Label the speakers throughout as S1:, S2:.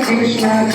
S1: Krishna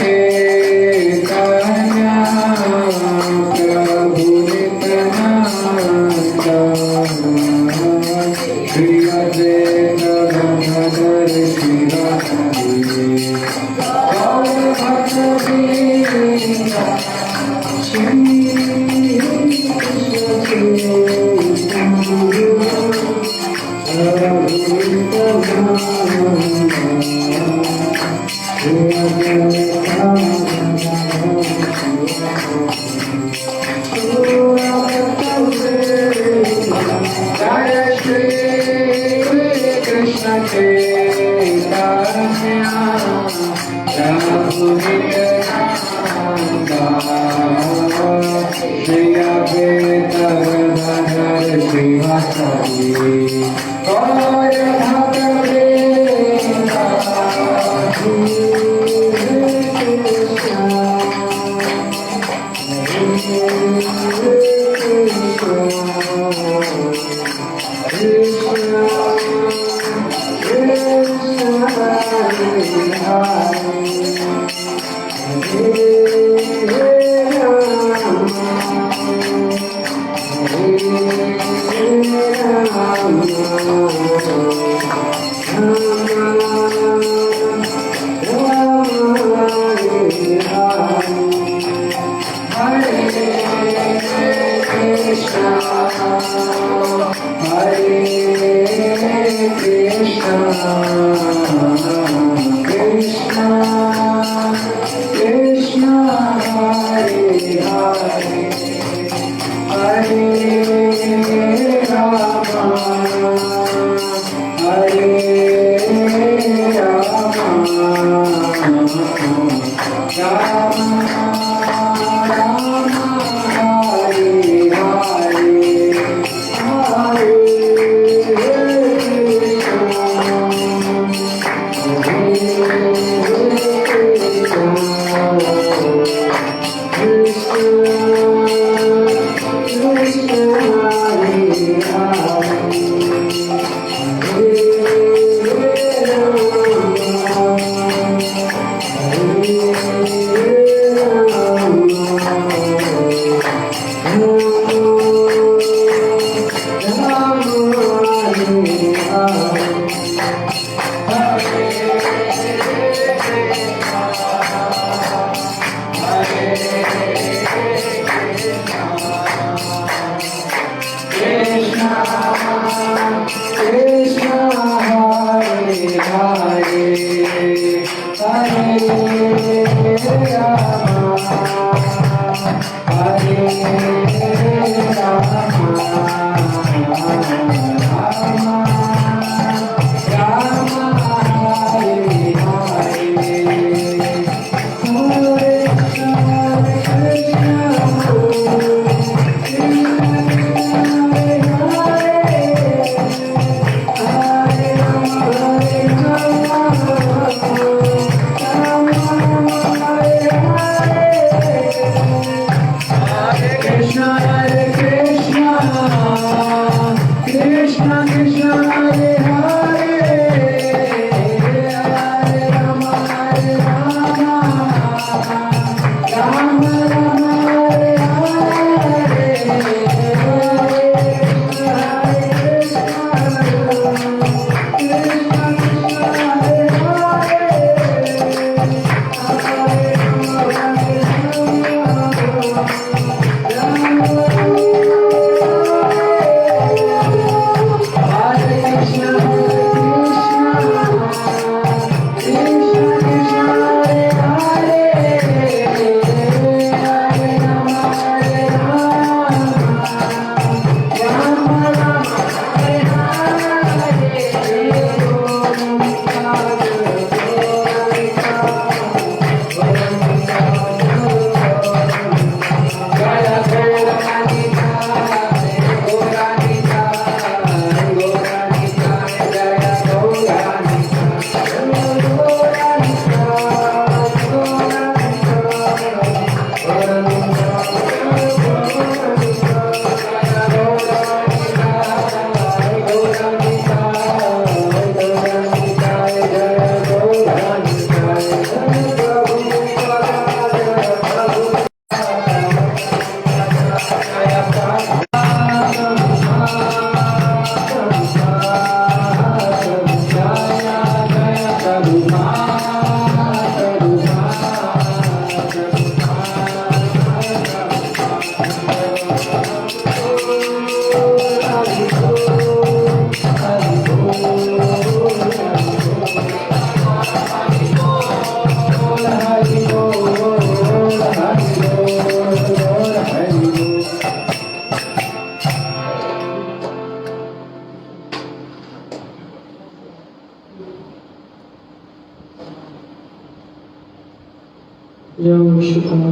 S1: Young Shukara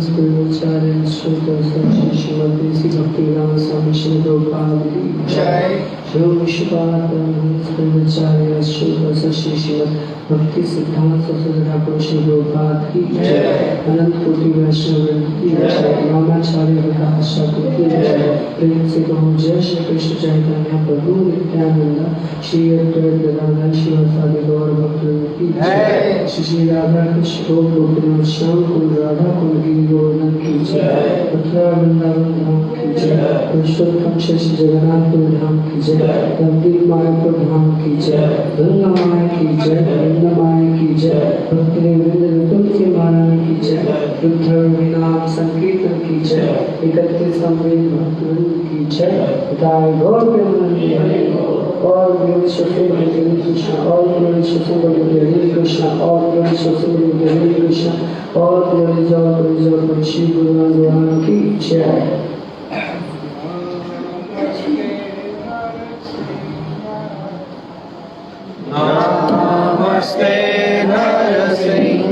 S1: Spiritual Shukra Sachi Shimati Bhakti Ram Swami Shri Prabhupada Ki Jai. Young Shukara Spiritual Shukra Sachi Shimati Bhakti Siddhanta Saraswati Thakur Shri Prabhupada Ki Jai. Anant Koti Vaishnava Ki Jai. Ramacharya Vikas Thakur Ki Jai. Prem Se Kaho Jai Shri Krishna Chaitanya Prabhu Nityananda Shri Advaita Gadadhar Shivasadi Gaur Bhakta Ki Jai. Shri Radha Krishna Gopinath Shyam Kund Radha Kund Giri Govardhan Ki Jai. Mathura Vrindavan Dham Ki Jai. Purushottam Shashi Jagannath Dham Ki Jai. Navdip Mayapur Dham Ki Jai. Ganga Maya Ki Jai. Vrinda Maya Ki Jai. Bhakti Vrinda Tulsi Maya Ki Jai. Ruddha Vinam Sankirtan Ki Jai. Ekatri Samved Bhaktivinoda Ki Jai. Jai Gaur Premanandi. All glory to Hare Krishna, all glory to Hare Krishna, all glory to Hare Krishna, all glory to Shri Guru Bhagwan Ki Jai.
S2: Namaste Narasimhaya.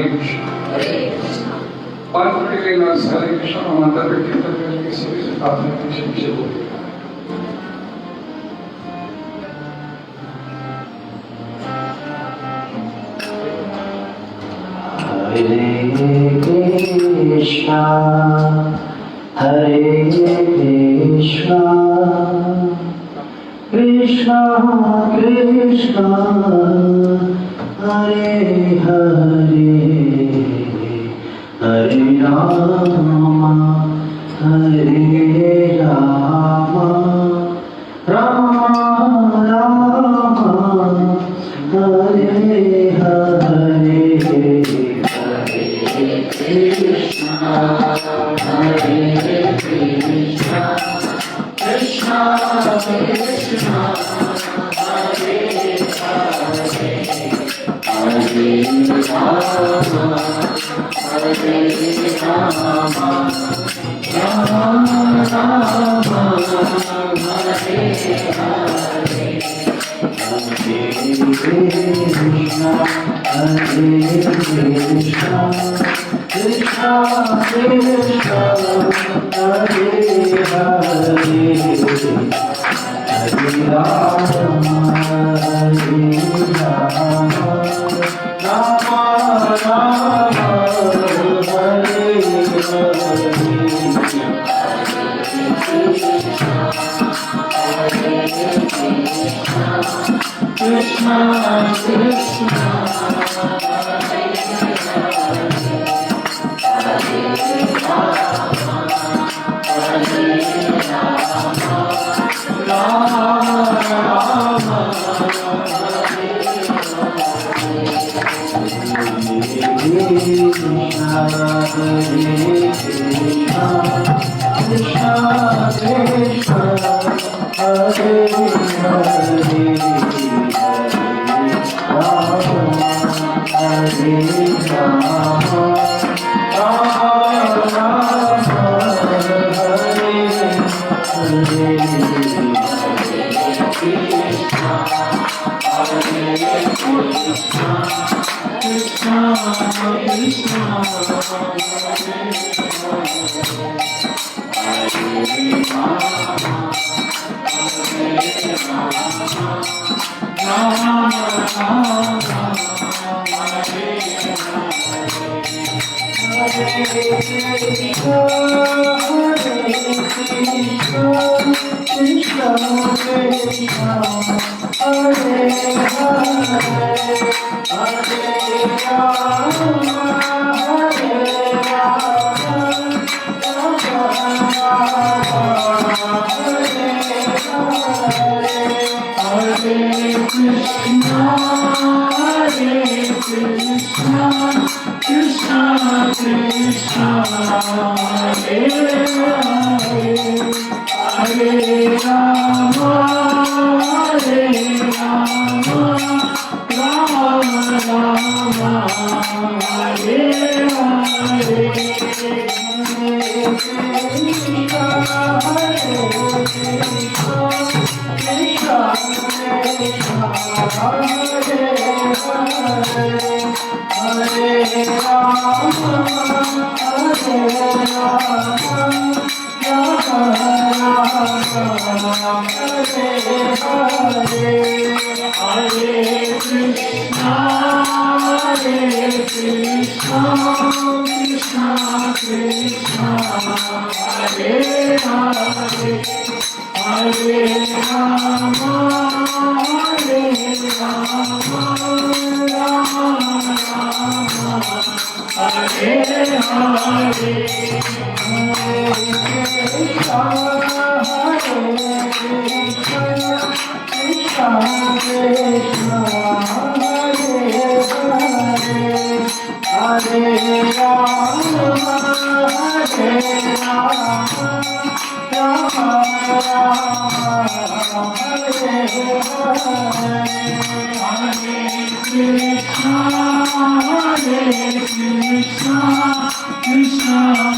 S2: हरे कृष्ण। पांच minute के बाद हरे कृष्ण माता के कीर्तन करने की सभी प्रार्थना की बोलिए।
S1: Hare Krishna, Krishna Krishna, Hare Hare, Hare Rama, Hare Rama, Rama Rama, Hare Hare, Hare Krishna. Hare Krishna, Krishna Krishna, Hare Hare, Hare Rama, Hare Rama, Rama Rama, Hare Hare, Hare Krishna, Hare Krishna, Krishna Krishna, Hare Hare, Hare Rama, Hare Rama, Rama Rama, Hare Hare, Krishna Krishna,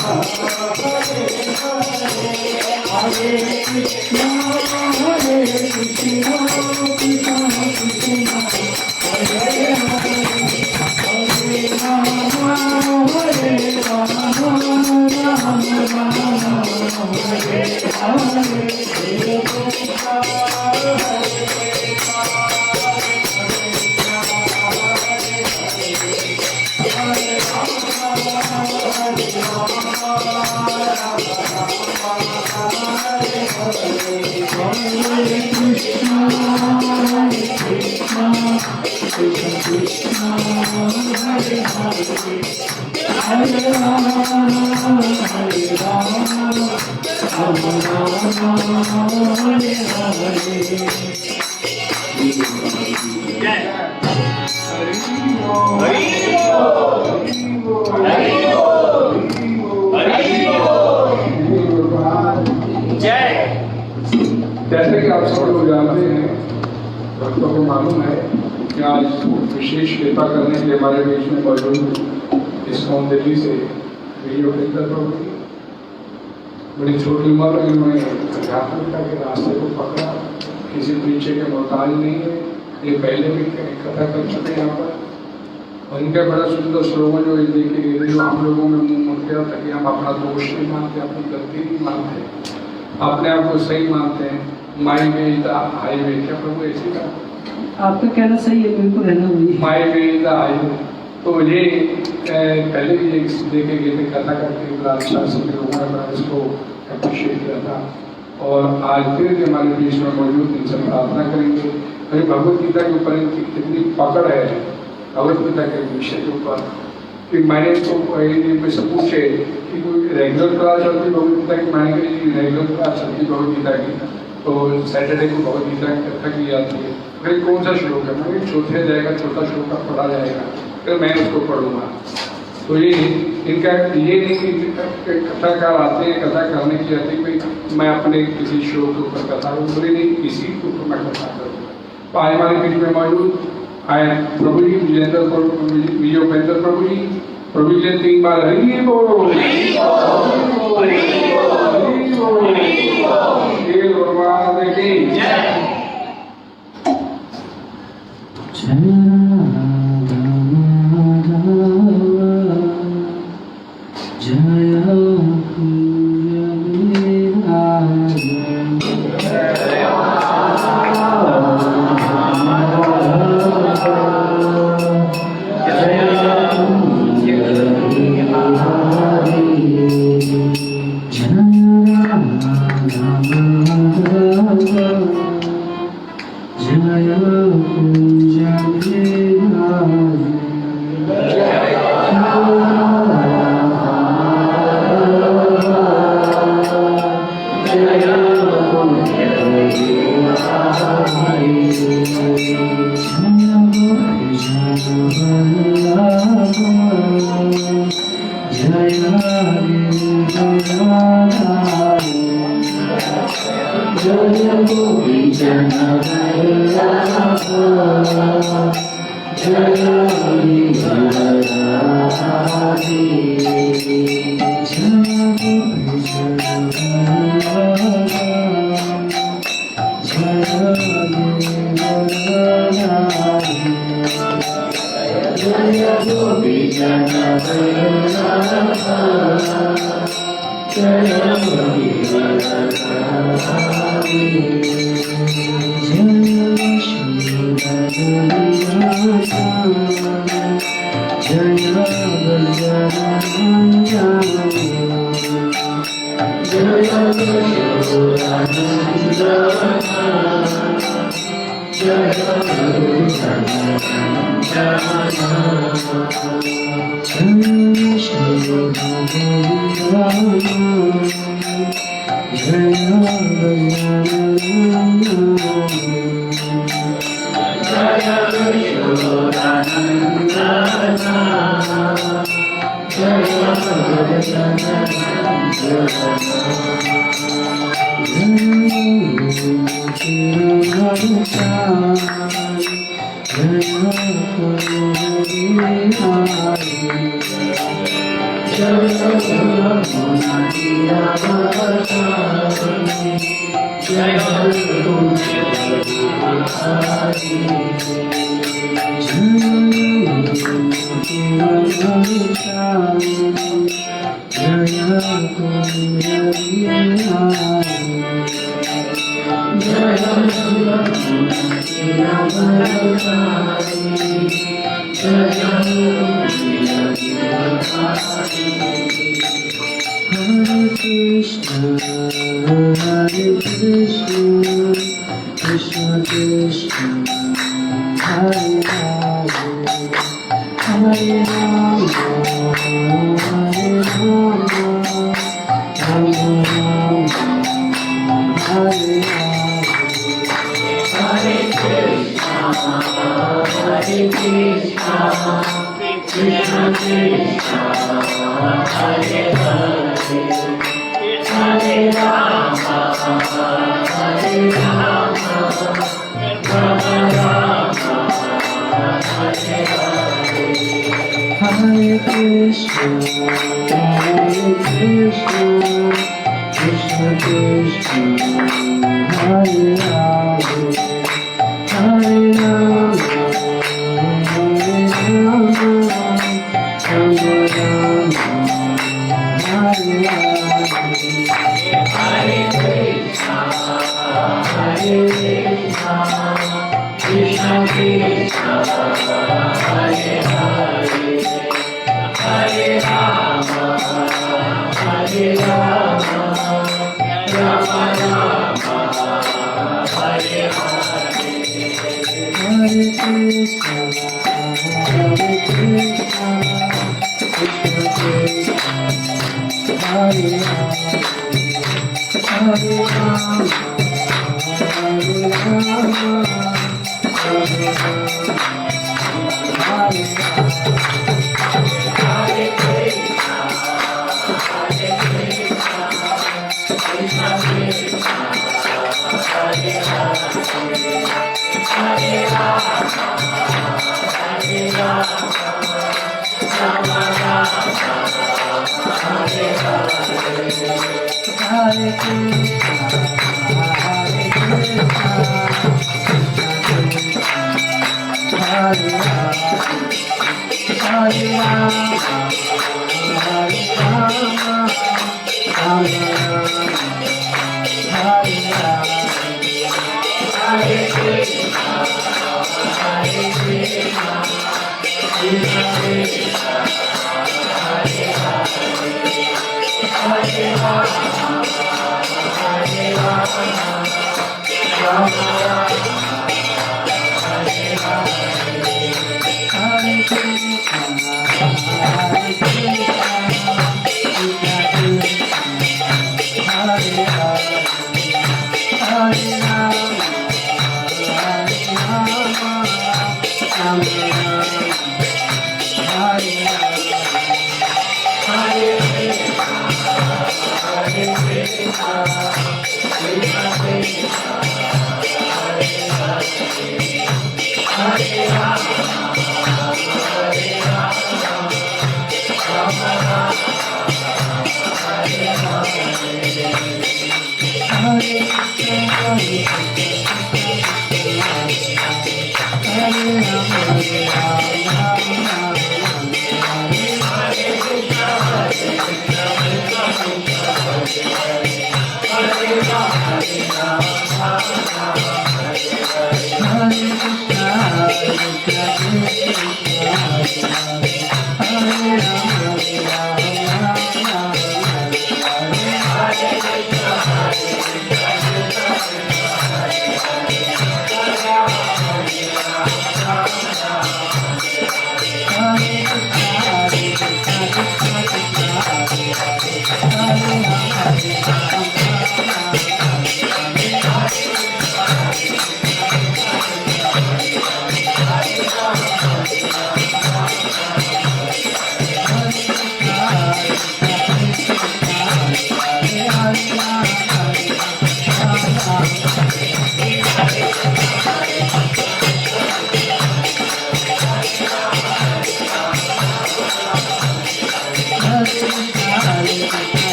S1: Hare
S2: जैसे कि आप सब लोग जानते हैं, भक्तों को मालूम है कि आज विशेष कृपा करने के हमारे बीच में मौजूद इस्कॉन दिल्ली से वीडियो पेंटर प्रभु जी बड़ी छोटी उम्र में उन्होंने आध्यात्मिकता के रास्ते को पकड़ा, किसी पीछे के मोहताज नहीं है। ये पहले भी कथा कर चुके हैं यहाँ पर, और इनका बड़ा सुंदर स्लोगन जो देखिए जो हम लोगों में मुंह मुड़ गया था कि हम अपना दोष नहीं मानते, अपनी गलती नहीं मानते, अपने आप को सही मानते हैं। माई वे द हाईवे, क्या प्रभु ऐसी का
S1: आपका कहना सही है, बिल्कुल है ना वही।
S2: माई वे द हाईवे। तो ये पहले भी एक देखे गए थे कथा करके बड़ा अच्छा से लोगों ने इसको अप्रिशिएट किया था, और आज फिर हमारे बीच में मौजूद इनसे प्रार्थना करेंगे। अरे भगवत गीता के ऊपर इनकी कितनी पकड़ है, भगवत गीता के विषय के ऊपर, कि मैंने तो से पूछे कि कोई रेगुलर क्लास चलती भगवत गीता की, मैंने कही रेगुलर क्लास चलती भगवत गीता की, तो सैटरडे को भगवत गीता की कथा की जाती है। फिर कौन सा श्लोक है? मैं चौथे जाएगा, चौथा श्लोक पढ़ा जाएगा, फिर मैं उसको पढ़ूंगा। तो ये इनका ये नहीं कि कथाकार आते हैं कथा करने की आती है मैं अपने किसी श्लोक के ऊपर कथा करूँ, बोले नहीं किसी के ऊपर मैं कथा करूँगा। तो आज हमारे बीच में मौजूद आए प्रभु जी विजेंद्र विजय उपेंद्र प्रभु जी, प्रभु जी ने 3 बार हरि बोल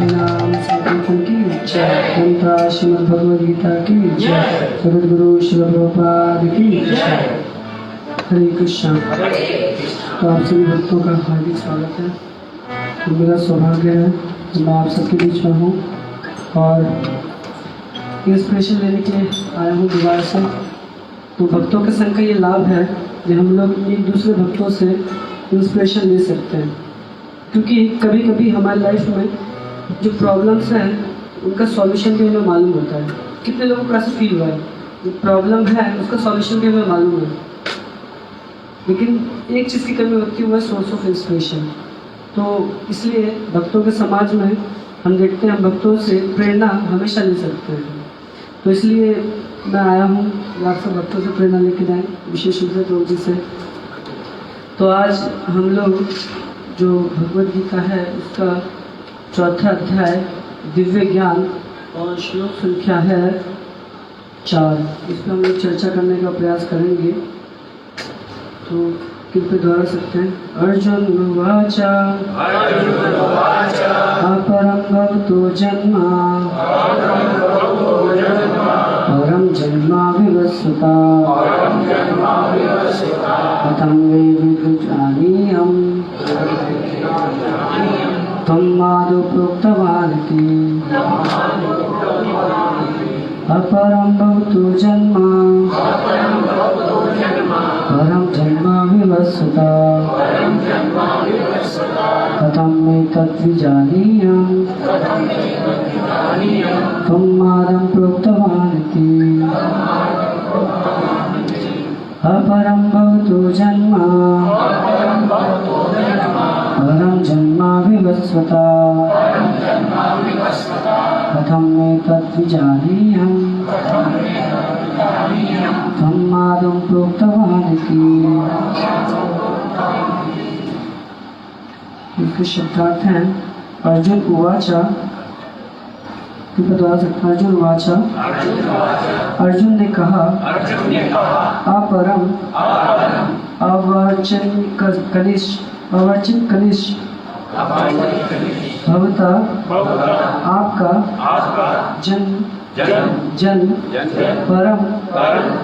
S1: नाम संकीर्तन की जय। श्रीमद् भगवद गीता की जय। सद्गुरु श्री प्रभुपाद की जय। हरे कृष्ण। तो आप सभी भक्तों का हार्दिक स्वागत है। तो मेरा सौभाग्य है कि मैं आप सबके बीच में हूँ और इंस्पिरेशन लेने के लिए आया हूँ दोबारा से। तो भक्तों के संग का ये लाभ है कि हम लोग एक दूसरे भक्तों से इंस्पिरेशन ले सकते हैं, क्योंकि कभी कभी हमारी लाइफ में जो प्रॉब्लम्स हैं उनका सॉल्यूशन भी हमें मालूम होता है। कितने लोगों को ऐसा फील हुआ है जो प्रॉब्लम है उसका सॉल्यूशन भी हमें मालूम है, लेकिन एक चीज़ की कमी होती है, वह सोर्स ऑफ इंस्पिरेशन। तो इसलिए भक्तों के समाज में हम देखते हैं हम भक्तों से प्रेरणा हमेशा ले सकते हैं। तो इसलिए मैं आया हूँ आप सब भक्तों से प्रेरणा लेके जाएँ, विशेष रूप से प्रभु जी से। तो आज हम लोग जो भगवद गीता है उसका चौथा अध्याय दिव्य ज्ञान और श्लोक संख्या है 4, इस पर हम लोग चर्चा करने का प्रयास करेंगे। तो कृपया दोहरा सकते हैं। अर्जुन उवाचा अपरं भवतो जन्म परं जन्म विवस्वता कथं वै विजानीयम् त्वम् आदौ प्रोक्तवान् इति। अपरं भवतो जन्म परं जन्म विवस्वता कथं वै तद्विजानीयम् त्वम् आदौ प्रोक्तवान् इति। अपरं भवतो जन्म परं जन्म विवस्वता कथं वै तद्विजानीयम् त्वम् आदौ प्रोक्तवान् इति। इसके शब्दार्थ हैं अर्जुन उवाचा। अर्जुन उवाचा, अर्जुन ने कहा अपरम अवर्चन कनिष्ठ भवता आपका जन परम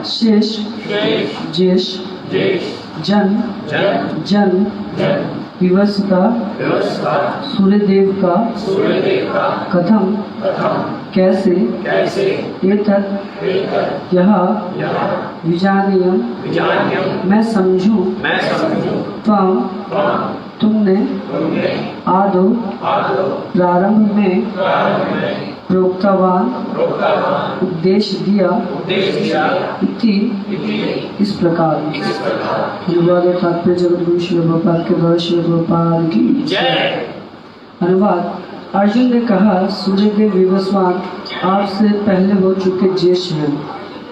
S1: शेष जेष जन विवस्वता सूर्यदेव का कथम कैसे एतत् यह विजानीयम् मैं समझूं तुमने आदौ प्रारंभ में प्रोक्तवान उपदेश दिया इति इस प्रकार। अनुवाद और तात्पर्य जगतगुरु श्री प्रभुपाद के द्वारा श्री प्रभुपाद की जय। अनुवाद। अर्जुन ने कहा सूर्यदेव विवस्वान आपसे पहले हो चुके ज्येष्ठ हैं,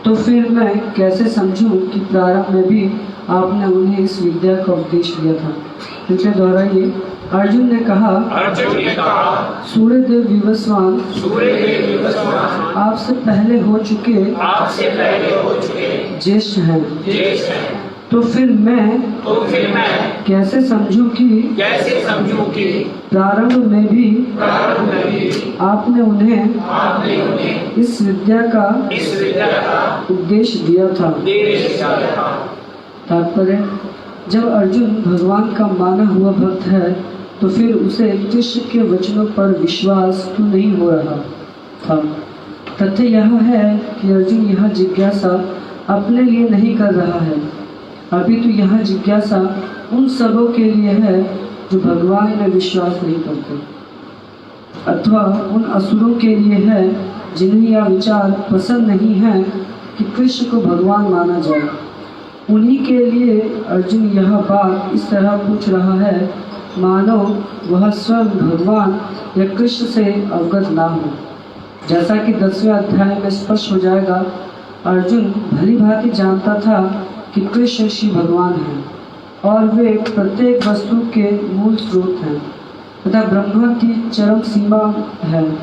S1: तो फिर मैं कैसे समझूं कि प्रारंभ में भी आपने उन्हें इस विद्या का उपदेश दिया था। इनके द्वारा ये अर्जुन ने कहा सूर्यदेव विवस्वान आपसे पहले हो चुके ज्येष्ठ हैं, तो फिर मैं कैसे समझूं कि प्रारंभ में भी आपने उन्हें इस विद्या का उपदेश दिया था। तात्पर्य। जब अर्जुन भगवान का माना हुआ भक्त है तो फिर उसे कृष्ण के वचनों पर विश्वास क्यों नहीं हो रहा था। तथ्य यह है कि अर्जुन यह जिज्ञासा अपने लिए नहीं कर रहा है, अपितु यह जिज्ञासा उन सबों के लिए है जो भगवान में विश्वास नहीं करते, अथवा उन असुरों के लिए है जिन्हें यह विचार पसंद नहीं है कि कृष्ण को भगवान माना जाए। उन्हीं के लिए अर्जुन यह बात इस तरह पूछ रहा है मानो वह स्वयं भगवान या कृष्ण से अवगत ना हो। जैसा कि 10वें अध्याय में स्पष्ट हो जाएगा, अर्जुन भली भांति जानता था कि कृष्ण श्री भगवान हैं और वे प्रत्येक वस्तु के मूल स्रोत हैं तथा ब्रह्मा की चरम सीमा है।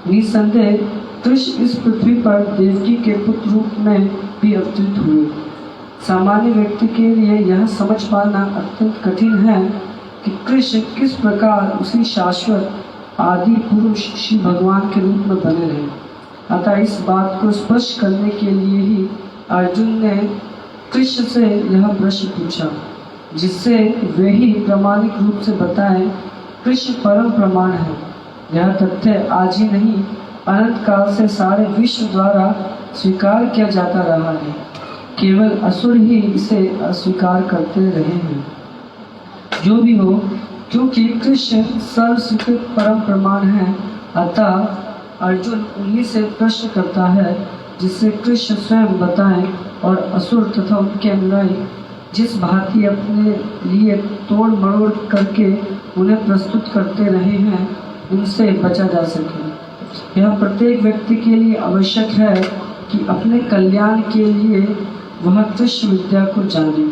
S1: निसंदेह कृष्ण इस पृथ्वी पर देवकी के पुत्र रूप में भी अवतरित हुए। सामान्य व्यक्ति के लिए यह समझ पाना अत्यंत कठिन है कि कृष्ण किस प्रकार उसी शाश्वत आदि पुरुष श्री भगवान के रूप में बने रहे। अतः इस बात को स्पष्ट करने के लिए ही अर्जुन ने कृष्ण से यह प्रश्न पूछा, जिससे वे ही प्रामाणिक रूप से बताएं कृष्ण परम प्रमाण है। यह तथ्य आज ही नहीं, अनंत काल से सारे विश्व द्वारा स्वीकार किया जाता रहा है। केवल असुर ही इसे अस्वीकार करते रहे हैं। जो भी हो, क्योंकि कृष्ण सर्वस्वीकृत परम प्रमाण है, अतः अर्जुन उन्हीं से प्रश्न करता है जिससे कृष्ण स्वयं बताएं और असुर तथा उनके अनुयायी जिस भांति अपने लिए तोड़ मरोड़ करके उन्हें प्रस्तुत करते रहे हैं, उनसे बचा जा सके। यह प्रत्येक व्यक्ति के लिए आवश्यक है कि अपने कल्याण के लिए वह कृष्ण विद्या को जाने।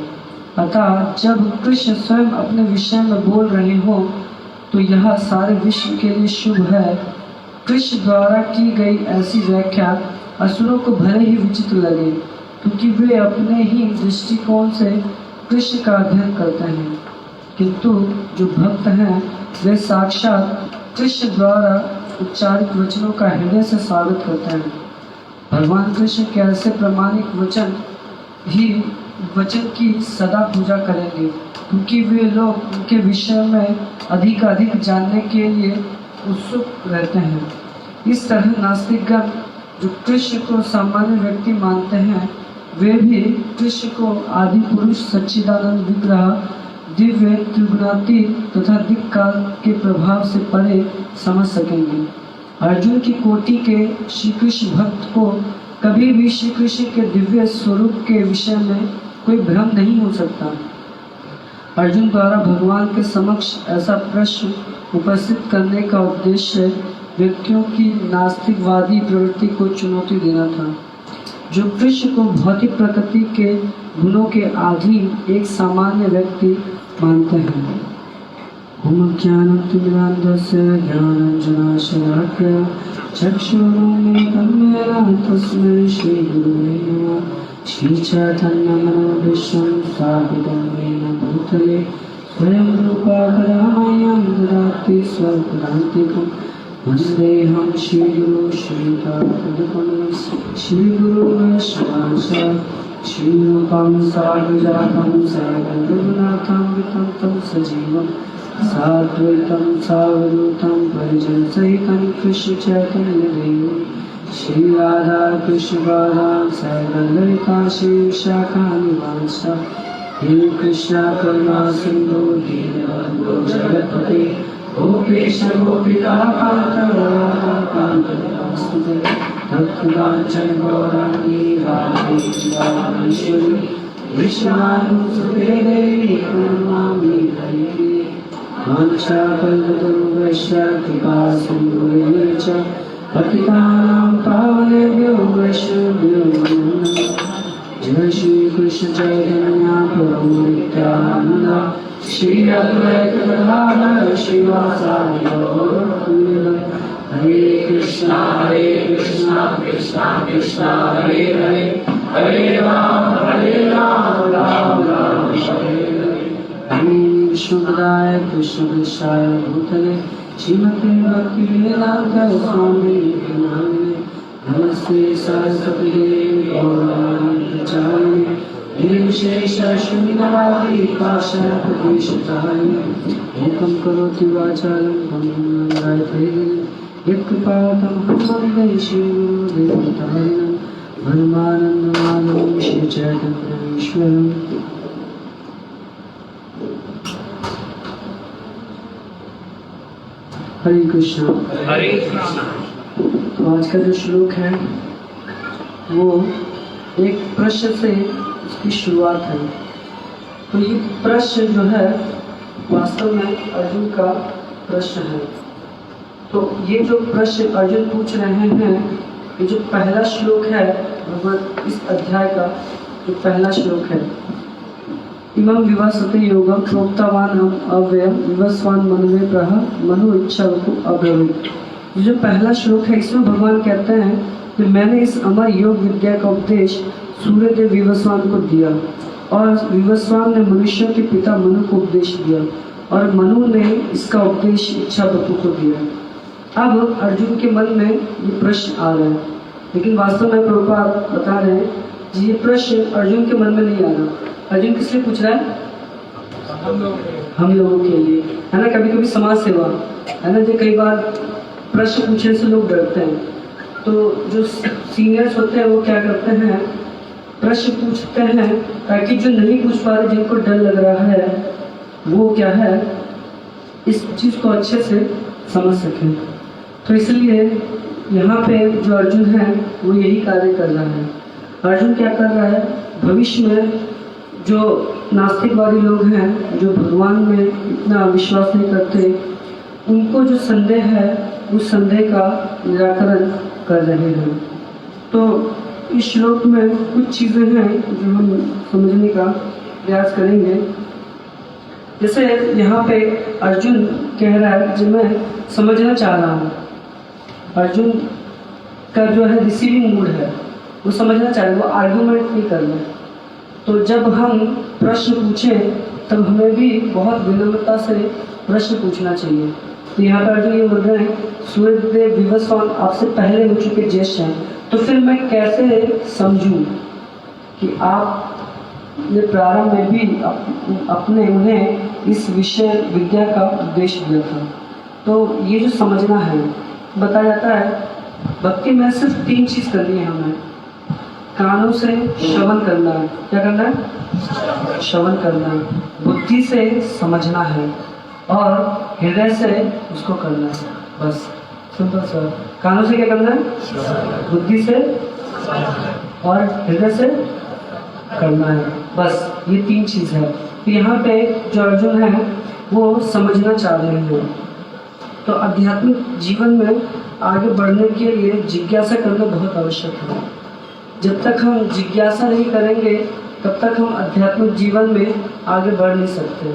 S1: अतः जब कृष्ण स्वयं अपने विषय में बोल रहे हो तो यह सारे विश्व के लिए शुभ है। कृष्ण द्वारा की गई ऐसी व्याख्या असुरों को भले ही विचित्र लगे, क्योंकि वे अपने ही दृष्टिकोण से कृष्ण का अध्ययन करते हैं, किंतु जो भक्त हैं वे साक्षात कृष्ण द्वारा उच्चारित वचनों का हृदय से स्वागत करते हैं। भगवान कृष्ण के ऐसे प्रामाणिक वचन की सदा पूजा करेंगे, क्योंकि वे लोग उनके विषय में अधिक जानने के लिए उत्सुक रहते हैं। इस तरह नास्तिकगण जो कृष्ण को सामान्य व्यक्ति मानते हैं, वे भी कृष्ण को आदि पुरुष सच्चिदानंद विग्रह, दिव्य त्रिगुणातीत तथा दिक्काल के प्रभाव से परे समझ सकेंगे। अर्जुन की कोटि के श्री कृष्ण भक्त को कभी भी श्री कृष्ण के दिव्य स्वरूप के विषय में कोई भ्रम नहीं हो सकता। अर्जुन द्वारा भगवान के समक्ष ऐसा प्रश्न उपस्थित करने का उद्देश्य व्यक्तियों की नास्तिकवादी प्रवृत्ति को चुनौती देना था, जो कृष्ण को भौतिक प्रकृति के गुणों के अधीन एक सामान्य व्यक्ति मानते हैं। ज्ञानतिमिरान्धस्य ज्ञानाञ्जनशलाकया चक्षुरुन्मीलितं तस्मै श्रीगुरुवे नमः। श्रीचैतन्यमनोभीष्टं स्थापितं येन भूतले स्वयं रूपा कदा मह्यं ददाति स्वपदान्तिकं। वन्देऽहं श्रीगुरुं श्रीपादपद्मं श्रीगुरुवैष्णवांश्च श्रीरूपं साग्रजातं सहगणरघुनाथं विततं सजीवं साद्वैतं सावधूतं परिजनसहितं कृष्ण चैतन्यदेवं श्री राधा कृष्ण पादां सहगणललिता श्री विशाखान्वितांश्च। हे कृष्ण करुणा सिन्धु दीनबन्धो जगत्पते गोपेश गोपिकान्त नमोस्तुते। तत्काञ्चन गौराङ्गी राधे रामेश्वरी विश्वनाथसुते देवी प्रणमामि हरिप्रिये। वाञ्छाकल्पतरुभ्यश्च कृपा सिन्धुभ्यश्च च पतितानां पावनेभ्यो वैष्णवेभ्यो नमो नमः। जय श्री कृष्ण चैतन्य प्रभु नित्यानंद श्री अद्वैत गदाधर श्रीवासादि गौरभक्तवृंद। हरे कृष्णा कृष्णा कृष्णा हरे हरे, हरे राम राम राम हरे हरे। विष्णुपदाय कृष्णकृष्णाय भूतले श्रीमते भक्तिवेदांत स्वामी नामिने। नमस्ते सरस्वती देवी गौरवाणी प्रचारिणे निर्विशेष शून्यवादी पाशप्रदेशतारिणे। एकं करोति वाचालं पङ्गुं लङ्घयते यत्कृपातमहं वन्दे श्रीगुरुदेवतारिणं परमानन्दमाधवं श्रीचैतन्येश्वरम्। हरे कृष्णा।
S3: हरे कृष्णा।
S1: तो आज का जो श्लोक है वो एक प्रश्न से इसकी शुरुआत है। तो ये प्रश्न जो है वास्तव में अर्जुन का प्रश्न है। तो ये जो प्रश्न अर्जुन पूछ रहे हैं, ये जो पहला श्लोक है भगवत इस अध्याय का जो पहला श्लोक है, इमं विवसते योगम प्रोक्तवान हम अव्ययम विवस्वान मनवे प्रह मनु इच्छा अब्रवीत। ये जो पहला श्लोक है, इसमें भगवान कहते हैं कि मैंने इस अमर योग विद्या का उपदेश सूर्यदेव विवस्वान को दिया और विवस्वान ने मनुष्यों के पिता मनु को उपदेश दिया और मनु ने इसका उपदेश इच्छा बपु को दिया। अब अर्जुन के मन में ये प्रश्न आ रहा है, लेकिन वास्तव में प्रभुपाद बता रहे हैं ये प्रश्न अर्जुन के मन में नहीं आ रहा। अर्जुन किस लिए पूछ रहा है? हम लोगों के लिए, है ना। कभी कभी समाज सेवा, है ना, जो कई बार प्रश्न पूछने से लोग डरते हैं, तो जो सीनियर्स होते हैं वो क्या करते हैं, प्रश्न पूछते हैं ताकि जो नहीं पूछ पा रहे, जिनको डर लग रहा है, वो क्या है, इस चीज़ को अच्छे से समझ सकें। तो इसलिए यहाँ पे जो अर्जुन है वो यही कार्य कर रहा है। अर्जुन क्या कर रहा है, भविष्य में जो नास्तिकवादी लोग हैं, जो भगवान में इतना विश्वास नहीं करते, उनको जो संदेह है उस संदेह का निराकरण कर रहे हैं। तो इस श्लोक में कुछ चीज़ें हैं जो हम समझने का प्रयास करेंगे। जैसे यहाँ पे अर्जुन कह रहा है जो मैं समझना चाह रहा हूँ, अर्जुन का जो है रिसीविंग मूड है, वो समझना चाह रहे, वो आर्गूमेंट नहीं कर रहे। तो जब हम प्रश्न पूछें तब हमें भी बहुत विनम्रता से प्रश्न पूछना चाहिए। तो यहाँ पर अर्जुन ये बोल रहे हैं, सूर्यदेव विवस्वान आपसे पहले हो चुके ज्येष्ठ हैं, तो फिर मैं कैसे समझूं कि आपने प्रारंभ में भी अपने उन्हें इस विषय विद्या का उपदेश दिया था। तो ये जो समझना है, बताया जाता है भक्ति में सिर्फ 3 चीज़ करनी है हमें। कानों से श्रवण करना है, क्या करना है, श्रवण करना है, बुद्धि से समझना है और हृदय से उसको करना है। बस सिंपल सर, कानों से क्या करना है, बुद्धि से और हृदय से करना है, बस ये 3 चीज़ है। तो यहाँ पे जो अर्जुन है वो समझना चाह रहे हैं। तो आध्यात्मिक जीवन में आगे बढ़ने के लिए जिज्ञासा करना बहुत आवश्यक है। जब तक हम जिज्ञासा नहीं करेंगे तब तक हम आध्यात्मिक जीवन में आगे बढ़ नहीं सकते,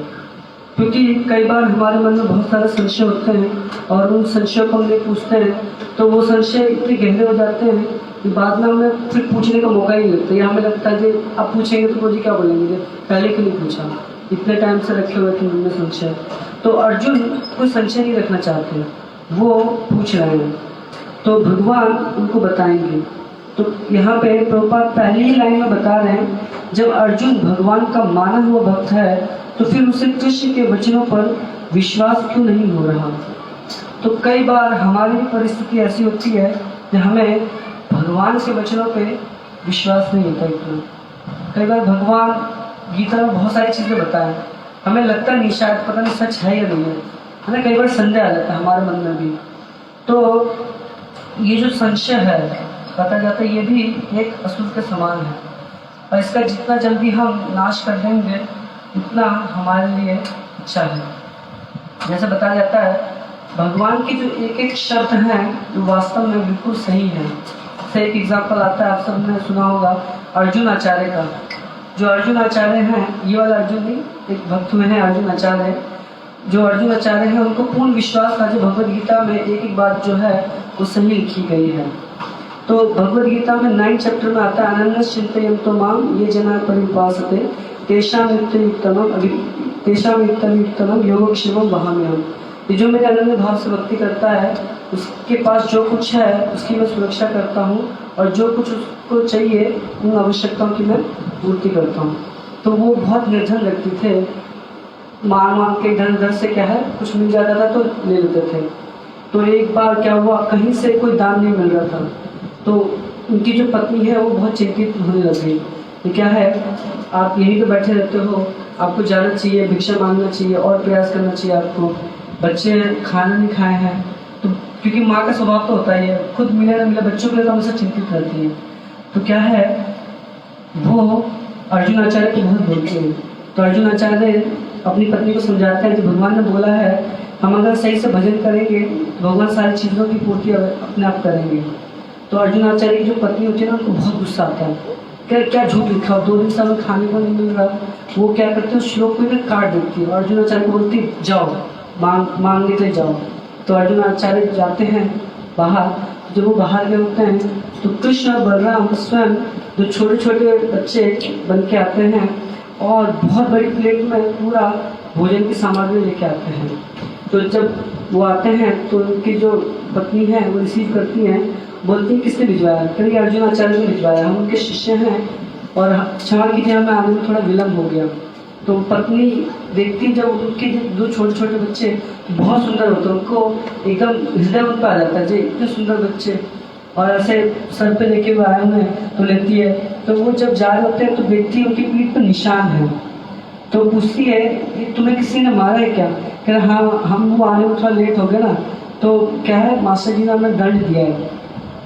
S1: क्योंकि कई बार हमारे मन में बहुत सारे संशय होते हैं और उन संशयों को हम नहीं पूछते हैं तो वो संशय इतने गहरे हो जाते हैं कि बाद में हमें फिर पूछने का मौका ही नहीं लगता। या हमें लगता है कि अब पूछेंगे तो जी क्या बोलेंगे, पहले क्यों नहीं पूछा, इतने टाइम से रखे हुए थे उनमें संशय। तो अर्जुन कोई संशय नहीं रखना चाहते, वो पूछ रहे हैं, तो भगवान उनको बताएंगे। तो यहाँ पे प्रभुपाद पहली ही लाइन में बता रहे हैं, जब अर्जुन भगवान का माना हुआ भक्त है तो फिर उसे कृष्ण के वचनों पर विश्वास क्यों नहीं हो रहा। तो कई बार हमारी परिस्थिति ऐसी होती है कि हमें भगवान के वचनों पे विश्वास नहीं होता इतना। कई बार भगवान गीता में बहुत सारी चीज़ें बताएं, हमें लगता नहीं शायद पता नहीं सच है या नहीं है ना। कई बार संदेह आ जाता है हमारे मन में भी। तो ये जो संशय है, कहा जाता है, ये भी एक असुर के समान है और इसका जितना जल्दी हम नाश कर देंगे उतना हमारे लिए अच्छा है। जैसे बताया जाता है भगवान की जो एक एक शब्द हैं वो वास्तव में बिल्कुल सही है। जैसे एक एग्जाम्पल आता है, आप सबने सुना होगा अर्जुन आचार्य का। जो अर्जुन आचार्य हैं, ये वाला अर्जुन नहीं, एक भक्त में है अर्जुन आचार्य। जो अर्जुन आचार्य हैं उनको पूर्ण विश्वास था जो भगवद गीता में एक एक बात जो है वो सही लिखी गई है। तो भगवद गीता में 9 चैप्टर में आता है, अनन्य चिंतयन्तो माम ये जना परिपासते तेषां युक्तम योगक्षेमम वहाम्यहम्। ये जो मेरे अनन्य भाव से भक्ति करता है उसके पास जो कुछ है उसकी मैं सुरक्षा करता हूँ और जो कुछ उसको चाहिए उन आवश्यकताओं की मैं पूर्ति करता हूँ। तो वो बहुत निर्धन व्यक्ति थे, मांग के इधर उधर से क्या है कुछ मिल जाता था तो ले लेते थे। तो एक बार क्या हुआ, कहीं से कोई दान नहीं मिल रहा था, तो उनकी जो पत्नी है वो बहुत चिंतित होने लग गई। ये क्या है, आप यहीं पे बैठे रहते हो, आपको जाना चाहिए, भिक्षा मांगना चाहिए और प्रयास करना चाहिए आपको। बच्चे खाना नहीं खाए हैं, तो क्योंकि माँ का स्वभाव तो होता ही है, खुद मिले ना मिले बच्चों के लिए तो हमेशा चिंतित रहती है। तो क्या है, वो अर्जुन आचार्य को बहुत बोलते हैं। तो अर्जुन आचार्य अपनी पत्नी को समझाते हैं कि भगवान ने बोला है हम अगर सही से भजन करेंगे तो भगवान सारी चीज़ों की पूर्ति अपने आप करेंगे। तो अर्जुन आचार्य की जो पत्नी होती है ना, उनको बहुत गुस्सा आता है, क्या झूठ लिखा, 2 दिन से हमें खाने को नहीं मिल रहा। वो क्या करते हैं, उस श्लोक को इन्हें काट देती है। अर्जुन आचार्य को बोलती है जाओ मांगने के लिए जाओ। तो अर्जुन आचार्य जाते हैं बाहर। जब वो बाहर गए होते हैं तो कृष्ण बलराम स्वयं जो छोटे छोटे बच्चे बन के आते हैं और बहुत बड़ी प्लेट में पूरा भोजन की सामग्री लेके आते हैं। तो जब वो आते हैं तो उनकी जो पत्नी है वो रिसीव करती हैं, बोलती है किसने भिजवाया? कभी अर्जुन आचार्य ने भिजवाया, हम उनके शिष्य हैं और क्षमा कीजिए हमें आने में थोड़ा विलम्ब हो गया। तो पत्नी देखती जब उनके 2 छोटे छोटे बच्चे बहुत सुंदर होते हैं, उनको एकदम हृदय उन पर आ जाता है जी, इतने सुंदर बच्चे और ऐसे सर पे लेके हुए आए हुए हैं। तो लेती है, तो वो जब जा रहे होते हैं तो देखती है उनकी पीठ पर निशान है। तो पूछती है कि तुम्हें किसी ने मारा है क्या? कह रहे हाँ, हम वो आने में थोड़ा लेट हो गया ना, तो क्या है मास्टर जी ने हमें दंड दिया है।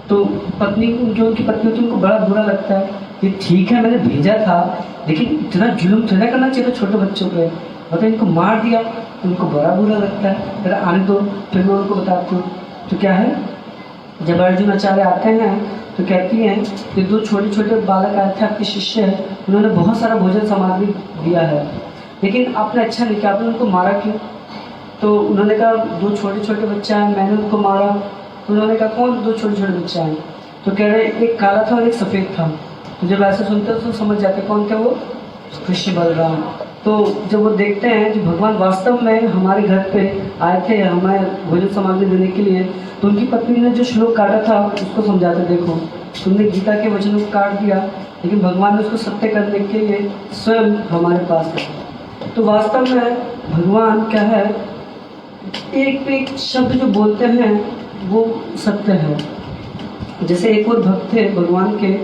S1: तो पत्नी जो उनकी पत्नी होती है उनको बड़ा बुरा लगता है कि ठीक है मैंने भेजा था, लेकिन इतना जुल्म थोड़ा करना चाहिए था छोटे बच्चों पे, मतलब इनको मार दिया। तो उनको बड़ा बुरा लगता है, फिर आने दो, फिर मैं उनको बताती हूँ। तो क्या है, जब अर्जुन आचार्य आते हैं तो कहती हैं कि 2 छोटे छोटे बालक आए थे आपके शिष्य हैं, उन्होंने बहुत सारा भोजन सामग्री दिया है, लेकिन आपने अच्छा नहीं किया, आपने उनको मारा क्यों? तो उन्होंने कहा 2 छोटे छोटे बच्चे हैं, मैंने उनको मारा। तो उन्होंने कहा कौन 2 छोटे छोटे बच्चे हैं? तो कह रहे एक काला था और एक सफ़ेद था। तो जब ऐसे सुनते तो समझ जाते कौन थे वो, कृष्ण बलराम। तो जब वो देखते हैं कि भगवान वास्तव में हमारे घर पे आए थे हमें भोजन सामग्री देने के लिए, तो उनकी पत्नी ने जो श्लोक काटा था उसको समझाते, देखो तुमने गीता के वचनों को काट दिया, लेकिन भगवान ने उसको सत्य करने के लिए स्वयं हमारे पास है। तो वास्तव में भगवान क्या है, एक एक शब्द जो बोलते हैं वो सत्य है। जैसे एक और भक्त थे भगवान के,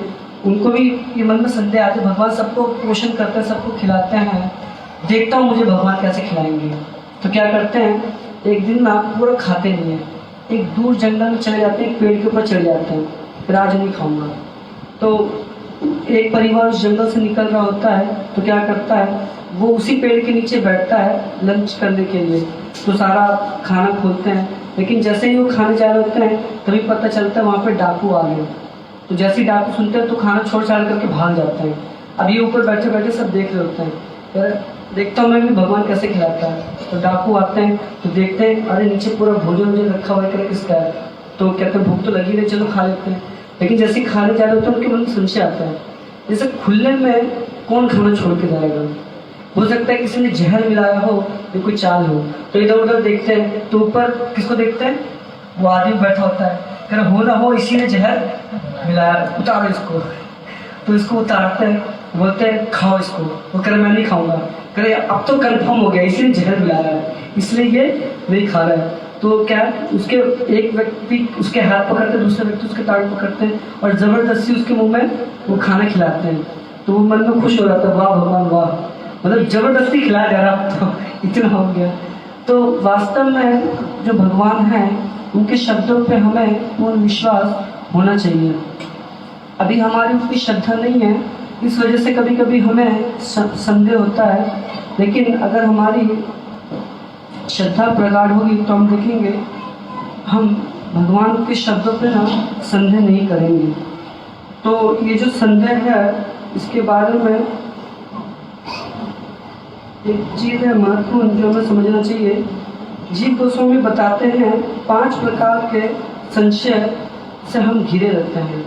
S1: उनको भी ये मन में संदेह आते, भगवान सबको पोषण करते हैं, सबको खिलाते हैं, देखता हूँ मुझे भगवान कैसे खिलाएंगे। तो क्या करते हैं, एक दिन ना पूरा खाते नहीं है, एक दूर जंगल में चले जाते हैं, एक पेड़ के ऊपर चढ़ जाते हैं, फिर आज नहीं खाऊंगा। तो एक परिवार उस जंगल से निकल रहा होता है, तो क्या करता है, वो उसी पेड़ के नीचे बैठता है लंच करने के लिए। तो सारा खाना खोलते हैं, लेकिन जैसे ही वो खाने जा रहे होते हैं तभी पता चलता है वहाँ पे डाकू आ गए। तो जैसे ही डाकू सुनते हैं तो खाना छोड़ छाड़ करके भाग जाते हैं। अब ये ऊपर बैठे बैठे सब देख रहे होते हैं, यार देखता हूँ मैं भी भगवान कैसे खिलाता है। तो डाकू आते हैं तो देखते हैं अरे नीचे पूरा भोजन वोजन रखा हुआ है, किसका है? तो कहते हैं भूख तो लगी रही, चलो खा लेते हैं। लेकिन जैसे ही खाने जा रहे होते हैं उनके मन में संशय आता है, जैसे खुले में कौन खाना छोड़ के जाएगा? हो सकता है किसी ने जहर मिलाया हो या कोई चाल हो। तो इधर उधर देखते हैं तो ऊपर किसको देखते हैं, वो आदमी बैठा होता है, कह रहा हो ना हो इसी ने जहर मिलाया, उतारो इसको। तो इसको उतारते हैं, बोलते हैं खाओ इसको। वो कह रहा मैं नहीं खाऊंगा, कह रहे अब तो कंफर्म हो गया इसी ने जहर मिलाया है, इसलिए ये नहीं खा रहा है। तो क्या उसके एक व्यक्ति उसके हाथ पकड़ते हैं, दूसरे व्यक्ति उसके ताड़ पकड़ते हैं और जबरदस्ती उसके मुंह में वो खाना खिलाते हैं। तो वो मन में खुश हो जाता है, वाह भगवान वाह, मतलब जबरदस्ती खिलाया जा रहा, तो इतना हो गया। तो वास्तव में जो भगवान हैं उनके शब्दों पे हमें पूर्ण विश्वास होना चाहिए। अभी हमारी उतनी श्रद्धा नहीं है, इस वजह से कभी कभी हमें संदेह होता है, लेकिन अगर हमारी श्रद्धा प्रगाढ़ होगी तो हम देखेंगे हम भगवान के शब्दों पे ना संदेह नहीं करेंगे। तो ये जो संदेह है इसके बारे में एक चीज़ है महत्वपूर्ण जो हमें समझना चाहिए। जीव गोस्वामी बताते हैं 5 प्रकार के संशय से हम घिरे रहते हैं।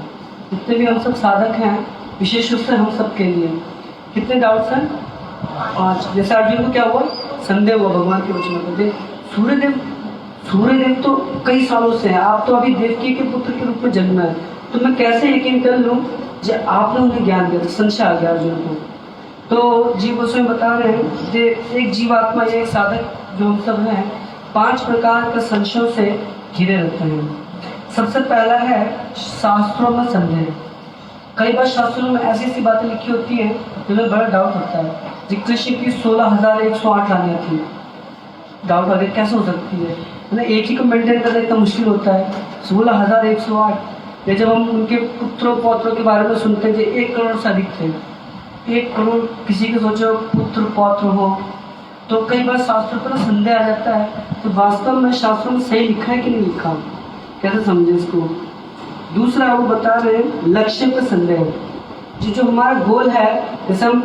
S1: जितने भी हम सब साधक हैं, विशेष रूप से हम सब के लिए कितने डाउट्स हैं? 5। जैसे अर्जुन को क्या हुआ, संदेह हुआ भगवान के वचनों पर। सूर्यदेव तो कई सालों से हैं, आप तो अभी देवकी के पुत्र के रूप में जन्म है, तो मैं कैसे यकीन कर लूँ जब आपने उन्हें ज्ञान दिया? संशय आ गया अर्जुन को। तो जीव गोस्वामी बता रहे हैं कि एक जीवात्मा या एक साधक जो हम सब हैं 5 प्रकार के संशयों से घिरे रहते हैं। सबसे पहला है शास्त्रों में संदेह। कई बार शास्त्रों में ऐसी ऐसी बातें लिखी होती हैं जिन्हें बड़ा डाउट होता है। जी कृष्ण की 16,108 रानियाँ थी, डाउट आगे कैसे हो सकती है, मतलब एक ही को मेंटेन करना इतना मुश्किल होता है। 16,108। या जब हम उनके पुत्रों पौत्रों के बारे में सुनते हैं 1 करोड़ से अधिक थे। 1 करोड़ किसी के सोचो पुत्र पौत्र हो, तो कई बार शास्त्रों पर संदेह आ जाता है, तो वास्तव में शास्त्रों में सही लिखा है कि नहीं लिखा, कैसे समझे इसको। दूसरा वो बता रहे हैं लक्ष्य पर संदेह, जो हमारा गोल है। जैसे हम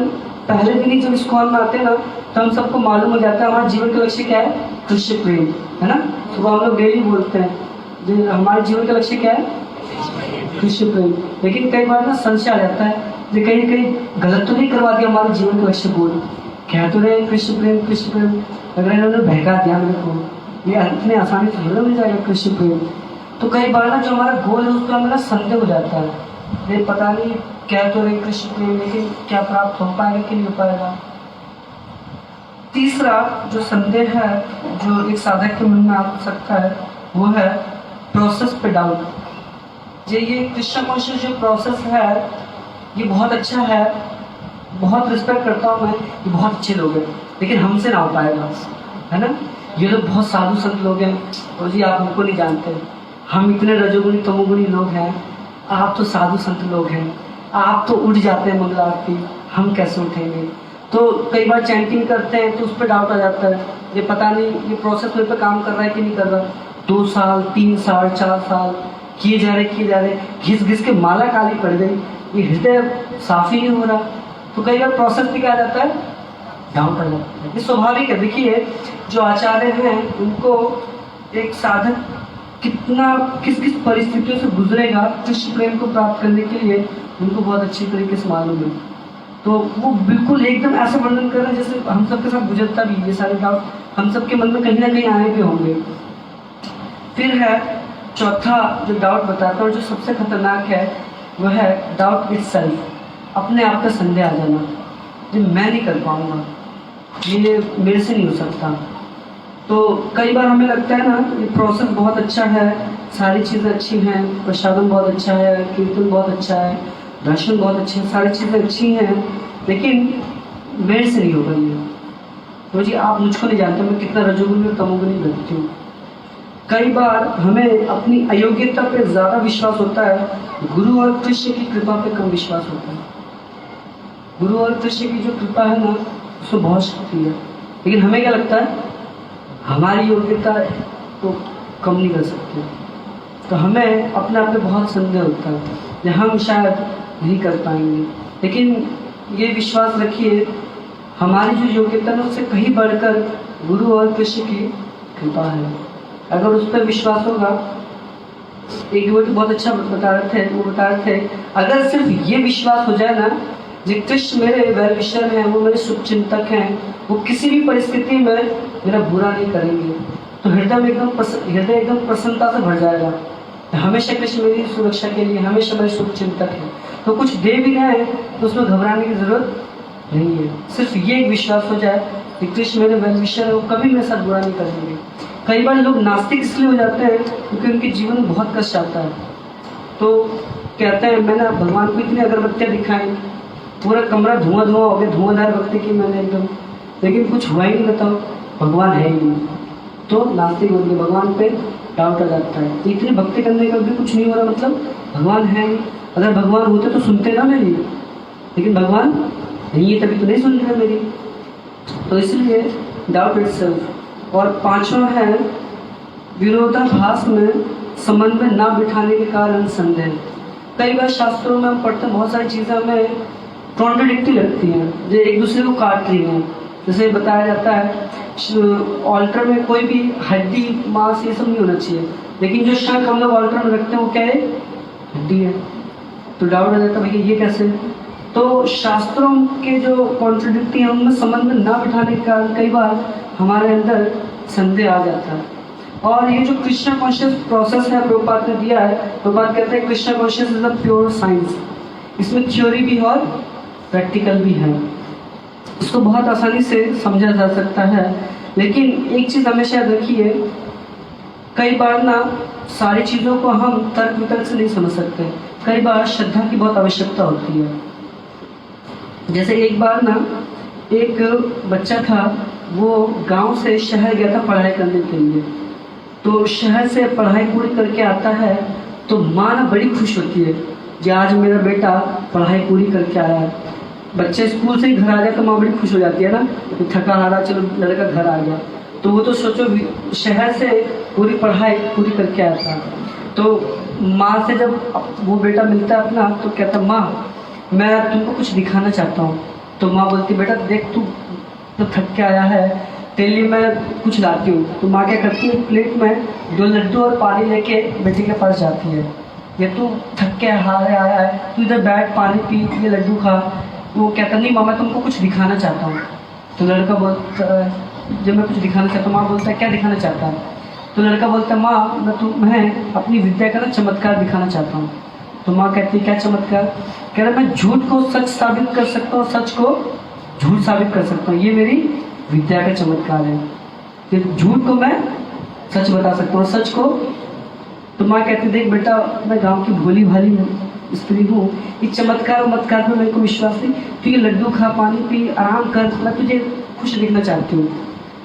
S1: पहले दिन ही जब स्कूल में आते हैं ना, तो हम सबको मालूम हो जाता है हमारा जीवन का लक्ष्य क्या है, कृष्ण प्रेम, है ना। सुबह हम लोग डेली बोलते हैं जो हमारे जीवन का लक्ष्य क्या है, कृष्ण प्रेम। लेकिन कई बार ना संशय आ जाता है जो कहीं कहीं गलत तो नहीं करवा दिया हमारे जीवन का लक्ष्य गोल, कह तो रहे कृष्ण प्रेम कृष्ण प्रेम, अगर इन्होंने बहका दिया मेरे को, ये इतने आसानी से थोड़ा मिल जाएगा कृष्ण प्रेम। तो कई बार ना जो हमारा गोल है उस पर हमारा संदेह हो जाता है, ये पता नहीं क्या तो रहे कृष्ण प्रेम, लेकिन क्या प्राप्त हो पाएगा कि नहीं हो पाएगा। तीसरा जो संदेह है जो एक साधक के मन में आ सकता है, वो है प्रोसेस पे डाउट। ये कृष्ण कॉन्शियस जो प्रोसेस है ये बहुत अच्छा है, बहुत रिस्पेक्ट करता हूँ मैं, ये बहुत अच्छे लोग हैं, लेकिन हमसे ना हो पाएगा, है ना। ये लोग बहुत साधु संत लोग हैं, और जी आप हमको नहीं जानते, हम इतने रजोगुणी तमोगुणी लोग हैं, आप तो साधु संत लोग हैं, आप तो उठ जाते हैं मंगला आरती, हम कैसे उठेंगे। तो कई बार चैंटिंग करते हैं तो उस पर डाउट आ जाता है, ये पता नहीं ये प्रोसेस मेरे पे काम कर रहा है कि नहीं कर रहा। 2 साल 3 साल 4 साल किए जा रहे, घिस घिस के माला काली पड़ गई, ये हृदय साफ ही नहीं हो रहा। तो कई बार प्रोसेस भी क्या जाता है, डाउन कर जाता है। ये स्वाभाविक है। देखिए जो आचार्य हैं उनको एक साधक कितना किस किस परिस्थितियों से गुजरेगा कृष्ण प्रेम को प्राप्त करने के लिए उनको बहुत अच्छी तरीके से मालूम है। तो वो बिल्कुल एकदम ऐसा वर्णन कर रहे हैं जैसे हम सबके साथ गुजरता भी, ये सारे डाउट हम सबके मन में कहीं ना कहीं आए भी होंगे। फिर है चौथा जो डाउट बताता है, जो सबसे खतरनाक है वह है डाउट इटसेल्फ, अपने आप का संदेह आ जाना, जो मैं नहीं कर पाऊंगा, ये मेरे से नहीं हो सकता। तो कई बार हमें लगता है ना ये प्रोसेस बहुत अच्छा है, सारी चीज़ें अच्छी हैं, प्रसादन बहुत अच्छा है, कीर्तन बहुत अच्छा है, दर्शन बहुत अच्छे हैं, सारी चीज़ें अच्छी हैं, लेकिन मेरे से नहीं होगा ये। तो जी आप मुझको नहीं जानते मैं कितना रजोगुणी और तमोगुणी व्यक्ति हूँ। कई बार हमें अपनी अयोग्यता पे ज़्यादा विश्वास होता है, गुरु और कृष्ण की कृपा पे कम विश्वास होता है। गुरु और कृष्ण की जो कृपा है ना उसमें बहुत शक्ति है, लेकिन हमें क्या लगता है हमारी योग्यता को कम नहीं कर सकते, तो हमें अपने आप में बहुत संदेह होता है कि हम शायद नहीं कर पाएंगे। लेकिन ये विश्वास रखिए हमारी जो योग्यता है उससे कहीं बढ़कर गुरु और कृष्ण की कृपा है। अगर उस पर विश्वास होगा, एक डिवोटी बहुत अच्छा बता रहे थे, वो बता रहे थे अगर सिर्फ ये विश्वास हो जाए ना जी कृष्ण मेरे वेल विशर हैं, वो मेरे शुभचिंतक हैं, वो किसी भी परिस्थिति में मेरा बुरा नहीं करेंगे, तो हृदय एकदम प्रसन्नता से भर जाएगा। हमेशा कृष्ण मेरी सुरक्षा के लिए हमेशा मेरे शुभचिंतक हैं, तो कुछ दे भी रहे हैं तो उसमें घबराने की जरूरत नहीं है। सिर्फ ये एक विश्वास हो जाए कि कृष्ण मेरे वेल विशर है, वो कभी मेरे साथ बुरा नहीं करेंगे। कई बार लोग नास्तिक इसलिए हो जाते हैं क्योंकि उनके जीवन में बहुत कष्ट आता है, तो कहते हैं मैंने भगवान को इतनी अगरबत्तियाँ दिखाई, पूरा कमरा धुआं धुआं हो गया, धुआंधार भक्ति की मैंने एकदम, लेकिन कुछ हुआ ही नहीं, बताओ भगवान है ही नहीं, तो नास्तिक हो गए, भगवान पे डाउट आ जाता है। इतनी भक्ति करने का भी कुछ नहीं हो रहा, मतलब भगवान है ही। अगर भगवान होते तो सुनते ना मेरी, लेकिन भगवान नहीं है तभी तो नहीं सुन रहे मेरी, तो इसलिए डाउट इटसेल्फ। और पांचवा है विरोधाभास में समन्वय ना बिठाने के कारण संदेह। कई बार शास्त्रों में हम पढ़ते हैं बहुत सारी चीज़ें हमें कॉन्ट्रडिक्टरी लगती हैं, जो एक दूसरे को काट रही हैं। जैसे बताया जाता है ऑल्टर में कोई भी हड्डी मांस ये सब नहीं होना चाहिए, लेकिन जो शंख हम लोग ऑल्टर में रखते हैं वो क्या है, हड्डी है। तो डाउट आ जाता है भैया ये कैसे। तो शास्त्रों के जो कॉन्ट्रडिक्टी हैं उनमें संबंध ना बिठाने के कारण कई बार हमारे अंदर संदेह आ जाता है। और ये जो कृष्ण कॉन्शियस प्रोसेस है प्रभुपाद ने दिया है, प्रभुपाद कहते हैं Krishna conscious is a pure science, इसमें थ्योरी भी और प्रैक्टिकल भी है, इसको बहुत आसानी से समझा जा सकता है। लेकिन एक चीज़ हमेशा याद रखिए, कई बार ना सारी चीज़ों को हम तर्क वितर्क से नहीं समझ सकते, कई बार श्रद्धा की बहुत आवश्यकता होती है। जैसे एक बार ना एक बच्चा था, वो गांव से शहर गया था पढ़ाई करने के लिए, तो शहर से पढ़ाई पूरी करके आता है तो माँ ना बड़ी खुश होती है कि आज मेरा बेटा पढ़ाई पूरी करके आया है। बच्चे स्कूल से ही घर आ जाए तो माँ बड़ी खुश हो जाती है ना, तो थका हारा चलो लड़का घर आ गया। तो वो तो सोचो शहर से पूरी पढ़ाई पूरी करके आया था, तो माँ से जब वो बेटा मिलता है अपना तो कहता माँ मैं तुमको कुछ दिखाना चाहता हूँ। तो माँ बोलती बेटा देख तू तो थक के आया है, तेरे लिए मैं कुछ लाती हूँ। तो माँ क्या करती है, प्लेट में 2 लड्डू और पानी लेके बेटे के पास जाती है। ये तू थक के हारे आया है, तू इधर बैठ पानी पी, ये लड्डू खा। वो कहता नहीं माँ मैं तुमको कुछ दिखाना चाहता हूँ। तो लड़का बोलता है जब मैं कुछ दिखाना चाहता हूँ, माँ बोलता है क्या दिखाना चाहता है। तो लड़का बोलता है माँ मैं अपनी विद्या का ना चमत्कार दिखाना चाहता हूँ। तो माँ कहती है क्या चमत्कार। कह रहा मैं झूठ को सच साबित कर सकता हूँ, सच को झूठ साबित कर सकता हूँ, ये मेरी विद्या का चमत्कार है। कि झूठ को मैं सच बता सकता हूँ, सच को। तो माँ कहती देख बेटा मैं गांव की भोली भाली स्त्री हूँ, इस चमत्कार मत्कार पर मेरे को विश्वास नहीं, तो ये लड्डू खा पानी पी आराम कर, मैं तुझे खुश दिखना चाहती हूँ।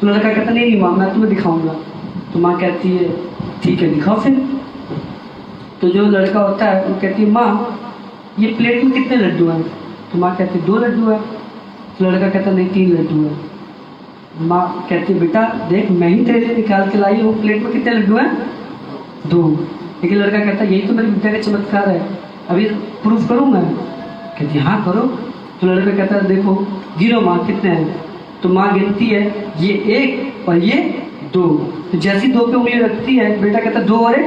S1: तो लड़का कहता नहीं माँ मैं तुम्हें दिखाऊंगा। तो माँ कहती है ठीक है दिखाओ फिर। तो जो लड़का होता है वो कहती है माँ ये प्लेट में कितने लड्डू हैं। तो माँ कहती है 2 लड्डू है। तो लड़का कहता नहीं 3 लड्डू है। माँ कहती है बेटा देख मैं ही तेरे लिए निकाल के लाई हूँ, प्लेट में कितने लड्डू हैं 2। लेकिन लड़का कहता है यही तो मेरी विद्या का चमत्कार है, अभी प्रूफ करूँ मैं। कहती हाँ करो। तो लड़का कहता है देखो गिनो माँ कितने हैं। तो माँ गिनती है ये 1 और ये 2। तो जैसी 2 पे उंगली रखती है बेटा कहता है 2 और 1।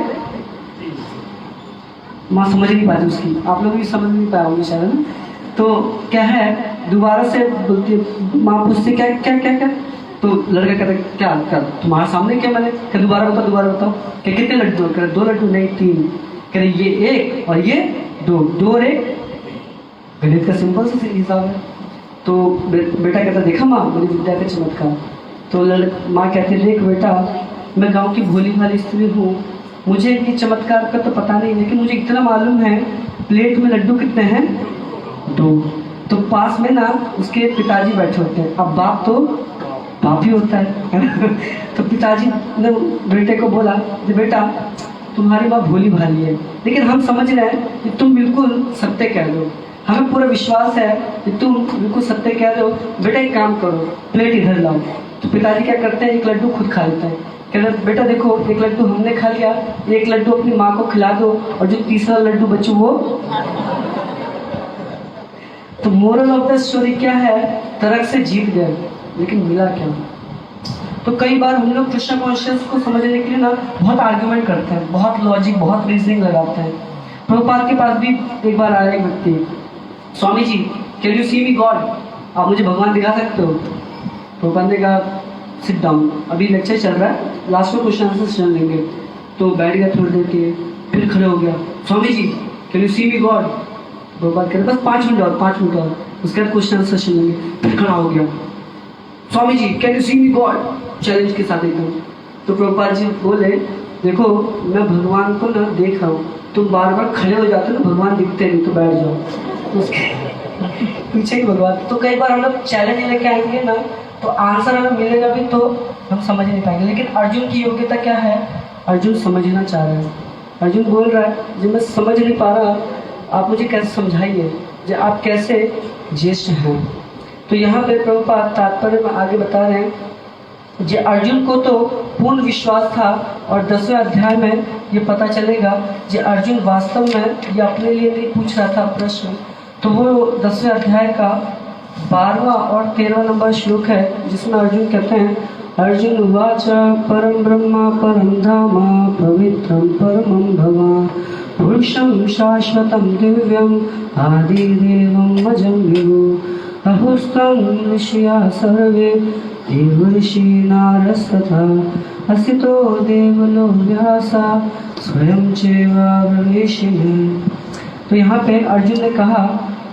S1: माँ समझ नहीं पाती उसकी, आप लोग भी समझ नहीं पाए होंगे शायद ना। तो क्या है दोबारा से बोलती है, माँ पूछती क्या क्या क्या क्या। तो लड़का कहता है क्या क्या तुम्हारे सामने क्या मैंने। क्या दोबारा बताओ क्या कितने लड्डू। कह रहे 2 लड्डू नहीं 3। कह रहे ये 1 और ये 2, 2 और 1। गणित का सिंपल सा हिसाब है। तो बेटा कहता देखा माँ मेरी विद्या का चमत्कार। तो माँ कहती देख बेटा मैं गांव की भोली भाली स्त्री हूँ, मुझे ये चमत्कार का तो पता नहीं, लेकिन मुझे इतना मालूम है प्लेट में लड्डू कितने हैं 2। तो पास में ना उसके पिताजी बैठे होते हैं, अब बाप तो बाप ही होता है तो पिताजी ने बेटे को बोला कि बेटा तुम्हारी माँ भोली भाली है, लेकिन हम समझ रहे हैं कि तुम बिल्कुल सत्य कह रहे हो, हमें पूरा विश्वास है कि तुम बिल्कुल सत्य कह रहे हो। बेटा एक काम करो प्लेट इधर लाओ। तो पिताजी क्या करते हैं 1 लड्डू खुद खा लेते हैं। कह रहे बेटा देखो 1 लड्डू हमने खा लिया, 1 लड्डू अपनी माँ को खिला दो और जो तीसरा लड्डू बच्चों वो। तो मोरल ऑफ द स्टोरी क्या है, तर्क से जीत गए लेकिन मिला क्या। तो कई बार हम लोग कृष्ण कॉन्शियस को समझने के लिए ना बहुत आर्ग्यूमेंट करते हैं, बहुत लॉजिक बहुत रीजनिंग लगाते हैं। प्रभुपाद के पास भी एक बार आया एक व्यक्ति, Swami ji can you see me God, आप मुझे भगवान दिखा सकते हो। प्रभुपाद ने कहा सिट डाउन, अभी लेक्चर चल रहा है, लास्ट में क्वेश्चन आंसर सुन लेंगे। तो बैठ गया थोड़ी देर के लिए, फिर खड़े हो गया, Swami ji can you see me God. Prabhupada कह रहे बस 5 मिनट और 5 मिनट और, उसके बाद क्वेश्चन आंसर सुन लेंगे। फिर खड़ा हो गया, Swami ji can you see me God, challenge के साथ एकदम। तो प्रभुपाद जी बोले देखो मैं भगवान को ना देख रहा हूँ, तुम बार बार खड़े हो जाते हो ना भगवान दिखते नहीं, तो बैठ जाओ। तो उसके पीछे ही भगवान। तो कई बार हम लोग चैलेंज लेके आएंगे ना तो आंसर हमें मिलेगा भी तो हम समझ नहीं पाएंगे। लेकिन अर्जुन की योग्यता क्या है, अर्जुन समझना चाह रहा है। अर्जुन बोल रहा है जब मैं समझ नहीं पा रहा आप मुझे कैसे समझाइए, जो आप कैसे ज्येष्ठ हैं। तो यहाँ पे प्रभुपाद तात्पर्य में आगे बता रहे हैं जो अर्जुन को तो पूर्ण विश्वास था और 10वें अध्याय में ये पता चलेगा जो अर्जुन वास्तव में ये अपने लिए नहीं पूछ रहा था प्रश्न। तो वो 10वें अध्याय का 12वां और 13वां नंबर श्लोक है जिसमें अर्जुन कहते हैं अर्जुन उवाच परम ब्रह्म परम धाम पवित्रम परमं भवान पुरुषं शाश्वतं दिव्यं आदिदेवं मजं विभु अहुस्तं ऋषिया सर्वे देवर्षि नारस्तथा असितो देवलो व्यासा स्वयं चैवाववेशिमे। तो यहाँ पे अर्जुन ने कहा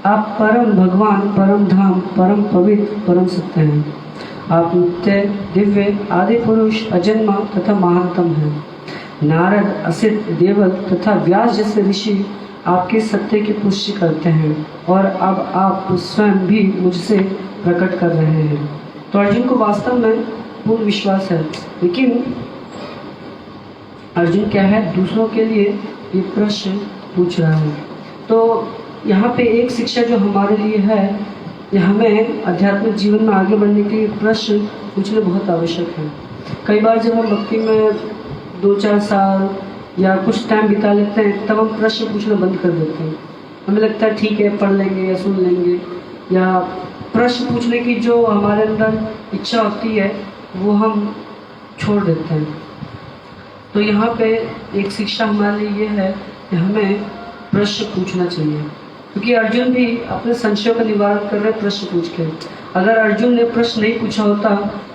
S1: आप परम भगवान परम धाम परम पवित्र परम सत्य हैं, आप नित्य दिव्य आदि पुरुष अजन्मा तथा महानतम हैं। नारद असित देवल तथा व्यास जैसे ऋषि आपके सत्य की पुष्टि करते हैं और अब आप स्वयं भी मुझसे प्रकट कर रहे हैं। तो अर्जुन को वास्तव में पूर्ण विश्वास है, लेकिन अर्जुन क्या है दूसरों के लिए ये प्रश्न पूछ रहा है। तो यहाँ पे एक शिक्षा जो हमारे लिए है ये हमें आध्यात्मिक जीवन में आगे बढ़ने के लिए प्रश्न पूछने बहुत आवश्यक है। कई बार जब हम भक्ति में 2-4 साल या कुछ टाइम बिता लेते हैं तब हम प्रश्न पूछना बंद कर देते हैं। हमें लगता है ठीक है, पढ़ लेंगे या सुन लेंगे, या प्रश्न पूछने की जो हमारे अंदर इच्छा होती है वो हम छोड़ देते हैं। तो यहाँ पे एक शिक्षा हमारे लिए ये है कि हमें प्रश्न पूछना चाहिए, क्योंकि अर्जुन भी अपने संशयों का निवारण कर रहे प्रश्न पूछ के। अगर अर्जुन ने प्रश्न नहीं पूछा होता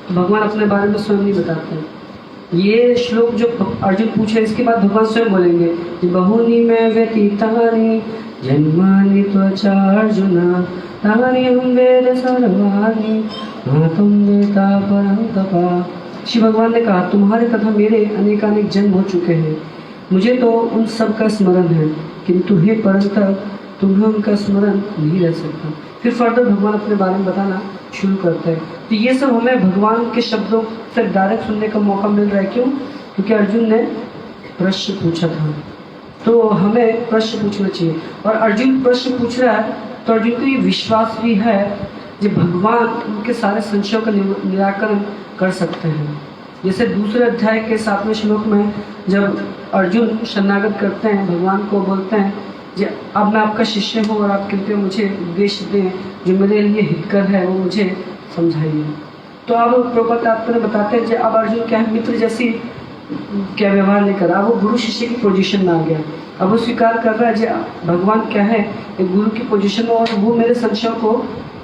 S1: तो भगवान अपने बारे में स्वयं नहीं बताते। ये श्लोक जो अर्जुन पूछे इसके बाद भगवान स्वयं बोलेंगे कि बहुनी में व्यतीतानि जन्मानि त्वचा अर्जुन तानि हम वेद सर्वाणि मातुम वेता परं तपा। श्री भगवान ने कहा तुम्हारे तथा मेरे अनेकानेक जन्म हो चुके हैं, मुझे तो उन सब का स्मरण है, किंतु हे परंतप तुम्हें उनका स्मरण नहीं रह सकता। फिर फर्दर भगवान अपने बारे में बताना शुरू करते हैं। तो ये सब हमें भगवान के शब्दों से डायरेक्ट सुनने का मौका मिल रहा है। क्यों? क्योंकि अर्जुन ने प्रश्न पूछा था, तो हमें प्रश्न पूछना चाहिए। और अर्जुन प्रश्न पूछ रहा है तो अर्जुन को ये विश्वास भी है कि भगवान उनके सारे संशयों का निराकरण कर सकते हैं। जैसे दूसरे अध्याय के 7वें श्लोक में जब अर्जुन शरणागत करते हैं, भगवान को बोलते हैं कि अब मैं आपका शिष्य हूँ और आप कृपया मुझे उपदेश दें जो मेरे लिए हितकर है, वो मुझे समझाइए। तो अब प्रभुपाद आपको बताते हैं कि अब अर्जुन क्या है, मित्र जैसी क्या व्यवहार नहीं कर रहा, वो गुरु शिष्य की पोजीशन में आ गया। अब वो स्वीकार कर रहा है कि भगवान क्या है, एक गुरु की पोजीशन में, और वो मेरे संशयों को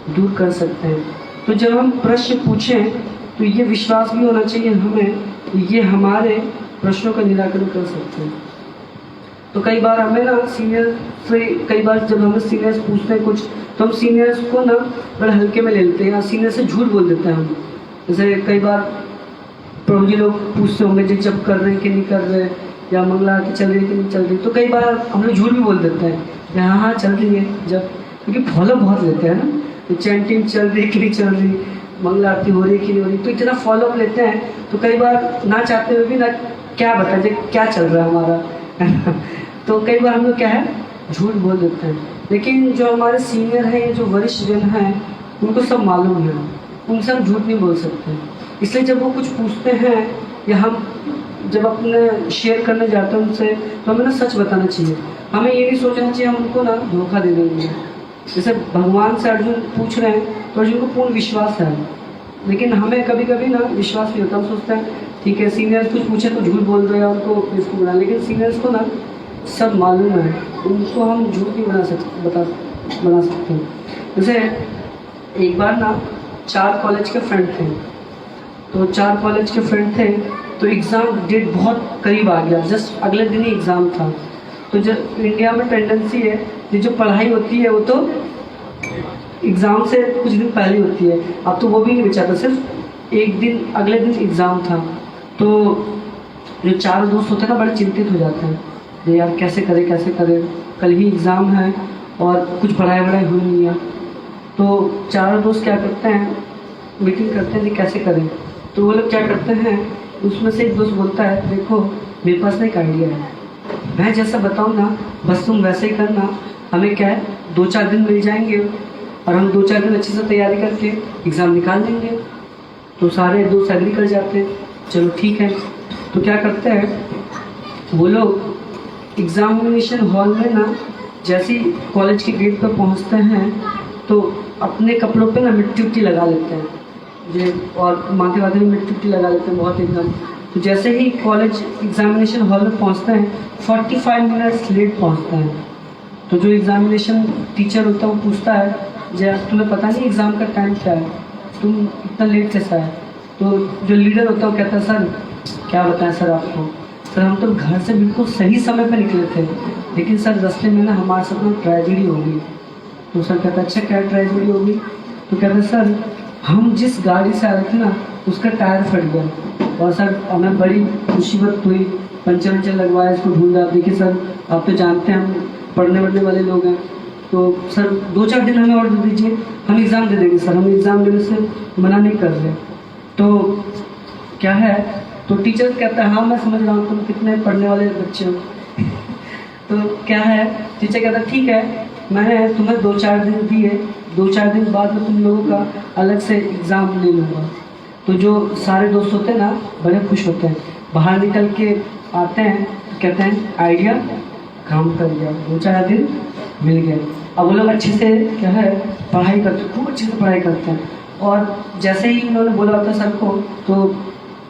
S1: दूर कर सकते हैं। तो जब हम प्रश्न पूछें तो ये विश्वास भी होना चाहिए हमें, ये हमारे प्रश्नों का निराकरण कर सकते हैं। तो कई बार हमें ना सीनियर से, कई बार जब हमें सीनियर्स पूछते हैं कुछ तो हम सीनियर्स को ना बड़े हल्के में ले लेते हैं, या सीनियर से झूठ बोल देते हैं हम। जैसे कई बार प्रभु जी लोग पूछते होंगे जो जब कर रहे हैं कि नहीं कर रहे, या मंगला आरती चल रही है कि नहीं चल रही, तो कई बार हम लोग झूठ भी बोल देते हैं कि हाँ हाँ चल रही है, जब क्योंकि फॉलो बहुत लेते हैं ना, तो चैंटिंग चल रही कि नहीं चल रही, मंगला आरती हो रही कि नहीं हो रही, तो इतना फॉलोअप लेते हैं। तो कई बार ना चाहते हुए भी ना क्या बता दे क्या चल रहा है हमारा तो कई बार हम लोग क्या है झूठ बोल देते हैं। लेकिन जो हमारे सीनियर हैं, जो वरिष्ठ जन हैं, उनको सब मालूम है, उनसे हम झूठ नहीं बोल सकते। इसलिए जब वो कुछ पूछते हैं या हम जब अपने शेयर करने जाते हैं उनसे, तो हमें ना सच बताना चाहिए। हमें ये नहीं सोचना चाहिए हम उनको ना धोखा दे देंगे। जैसे भगवान से अर्जुन पूछ रहे हैं तो अर्जुन को पूर्ण विश्वास है, लेकिन हमें कभी कभी ना विश्वास नहीं होता। हम सोचते हैं ठीक है सीनियर्स कुछ पूछे तो झूठ बोल रहे हैं, उनको इसको बना, लेकिन सीनियर्स को ना सब मालूम है, उनको हम झूठ नहीं बना सकते हैं। जैसे एक बार ना 4 कॉलेज के फ्रेंड थे, तो 4 कॉलेज के फ्रेंड थे, तो एग्ज़ाम डेट बहुत करीब आ गया, जस्ट अगले दिन ही एग्ज़ाम था। तो जब इंडिया में टेंडेंसी है कि जो पढ़ाई होती है वो तो एग्ज़ाम से कुछ दिन पहले होती है, अब तो वो भी नहीं बचा था, सिर्फ एक दिन अगले दिन एग्ज़ाम था। तो जो 4 दोस्त होते हैं ना बड़े चिंतित हो जाते हैं, ये यार कैसे करें, कल ही एग्ज़ाम है और कुछ पढ़ाई हुई नहीं है। तो 4 दोस्त क्या करते हैं, मीटिंग करते हैं कि कैसे करें। तो वो लोग क्या करते हैं, उसमें से एक दोस्त बोलता है देखो मेरे पास ना एक आइडिया है, मैं जैसा बताऊँ ना बस तुम वैसे ही करना, हमें क्या है 2-4 दिन मिल जाएंगे और हम 2-4 दिन अच्छे से तैयारी करके एग्ज़ाम निकाल देंगे। तो सारे दोस्त एग्री कर जाते हैं, चलो ठीक है। तो क्या करते हैं वो लोग एग्ज़ामिनेशन हॉल में ना जैसे ही कॉलेज के गेट पर पहुंचते हैं तो अपने कपड़ों पे ना मिट्टी लगा लेते हैं ये, और माथे वाथे में मिट्टी लगा लेते हैं बहुत एकदम। तो जैसे ही कॉलेज एग्ज़ामिनेशन हॉल में पहुंचते हैं 45 मिनट्स लेट पहुंचते हैं। तो जो एग्ज़ामिनेशन टीचर होता है वो पूछता है जब तुम्हें पता नहीं एग्ज़ाम का टाइम क्या है, तुम इतना लेट कैसा है। तो जो लीडर होता है वो कहता है सर क्या बताएं सर आपको, सर हम तो घर से बिल्कुल सही समय पर निकले थे, लेकिन सर रास्ते में ना हमारे साथ ना ट्रेजेडी हो गई। तो सर कहता अच्छा क्या ट्रेजेडी हो गई। तो कहता सर हम जिस गाड़ी से आ रहे थे ना उसका टायर फट गया और सर हमें बड़ी मुसीबत हुई, पंचर लगवाया, इसको ढूंढा। देखिए सर आप तो जानते हैं हम पढ़ने वढ़ने वाले लोग हैं, तो सर 2-4 दिन हमें और दे दीजिए, हम एग्ज़ाम दे देंगे सर, हम एग्ज़ाम देने से मना नहीं कर रहे। तो क्या है, तो टीचर कहता है हाँ मैं समझ रहा हूँ तुम कितने पढ़ने वाले बच्चे हो। तो क्या है, टीचर कहता है ठीक है मैंने तुम्हें 2-4 दिन दिए, 2-4 दिन बाद में तुम लोगों का अलग से एग्ज़ाम ले लूँगा। तो जो सारे दोस्त होते हैं ना बड़े खुश होते हैं, बाहर निकल के आते हैं तो कहते हैं आइडिया काम कर गया, 2-4 दिन मिल गए। अब वो लोग अच्छे से क्या है पढ़ाई करते, खूब अच्छे से पढ़ाई करते हैं। और जैसे ही इन्होंने बोला होता सर को, तो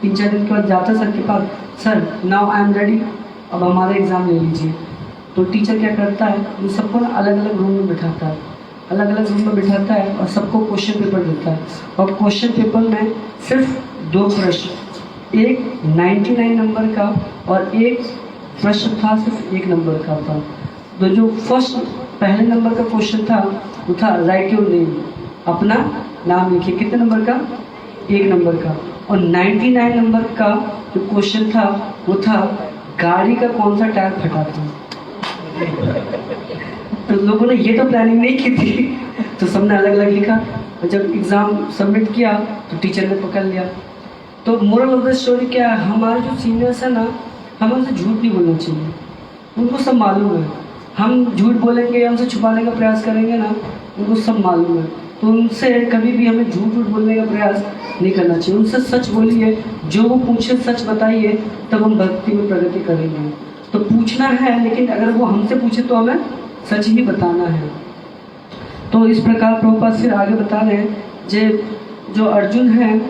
S1: 3-4 दिन के बाद जाता सर के पास, sir now I am ready, अब हमारा एग्ज़ाम ले लीजिए। तो टीचर क्या करता है, इन सबको ना अलग अलग रूम में बिठाता है, अलग अलग रूम में बिठाता है और सबको क्वेश्चन पेपर देता है। और क्वेश्चन पेपर में सिर्फ 2 प्रश्न, एक 99 नंबर का और एक प्रश्न था सिर्फ 1 नंबर का था। तो जो फर्स्ट पहले नंबर का क्वेश्चन था वो था राइट योर नेम, अपना नाम लिखिए, कितने नंबर का, 1 नंबर का। और 99 नंबर का जो क्वेश्चन था वो था गाड़ी का कौन सा टायर फटा था। तो लोगों ने ये तो प्लानिंग नहीं की थी, तो सबने अलग अलग लिखा। और जब एग्ज़ाम सबमिट किया तो टीचर ने पकड़ लिया। तो मोरल ऑफ द स्टोरी क्या है, हमारे जो सीनियर्स हैं ना, हमें उनसे झूठ नहीं बोलना चाहिए, उनको सब मालूम है। हम झूठ बोलेंगे या उनसे छुपाने का प्रयास करेंगे ना, उनको सब मालूम है। तो उनसे कभी भी हमें झूठ बोलने का प्रयास नहीं करना चाहिए। उनसे सच बोलिए, जो वो पूछे सच बताइए, तब हम भक्ति में प्रगति करेंगे। तो पूछना है, लेकिन अगर वो हमसे पूछे तो हमें सच ही बताना है। तो इस प्रकार प्रभुपाद फिर आगे बता रहे हैं जो अर्जुन है,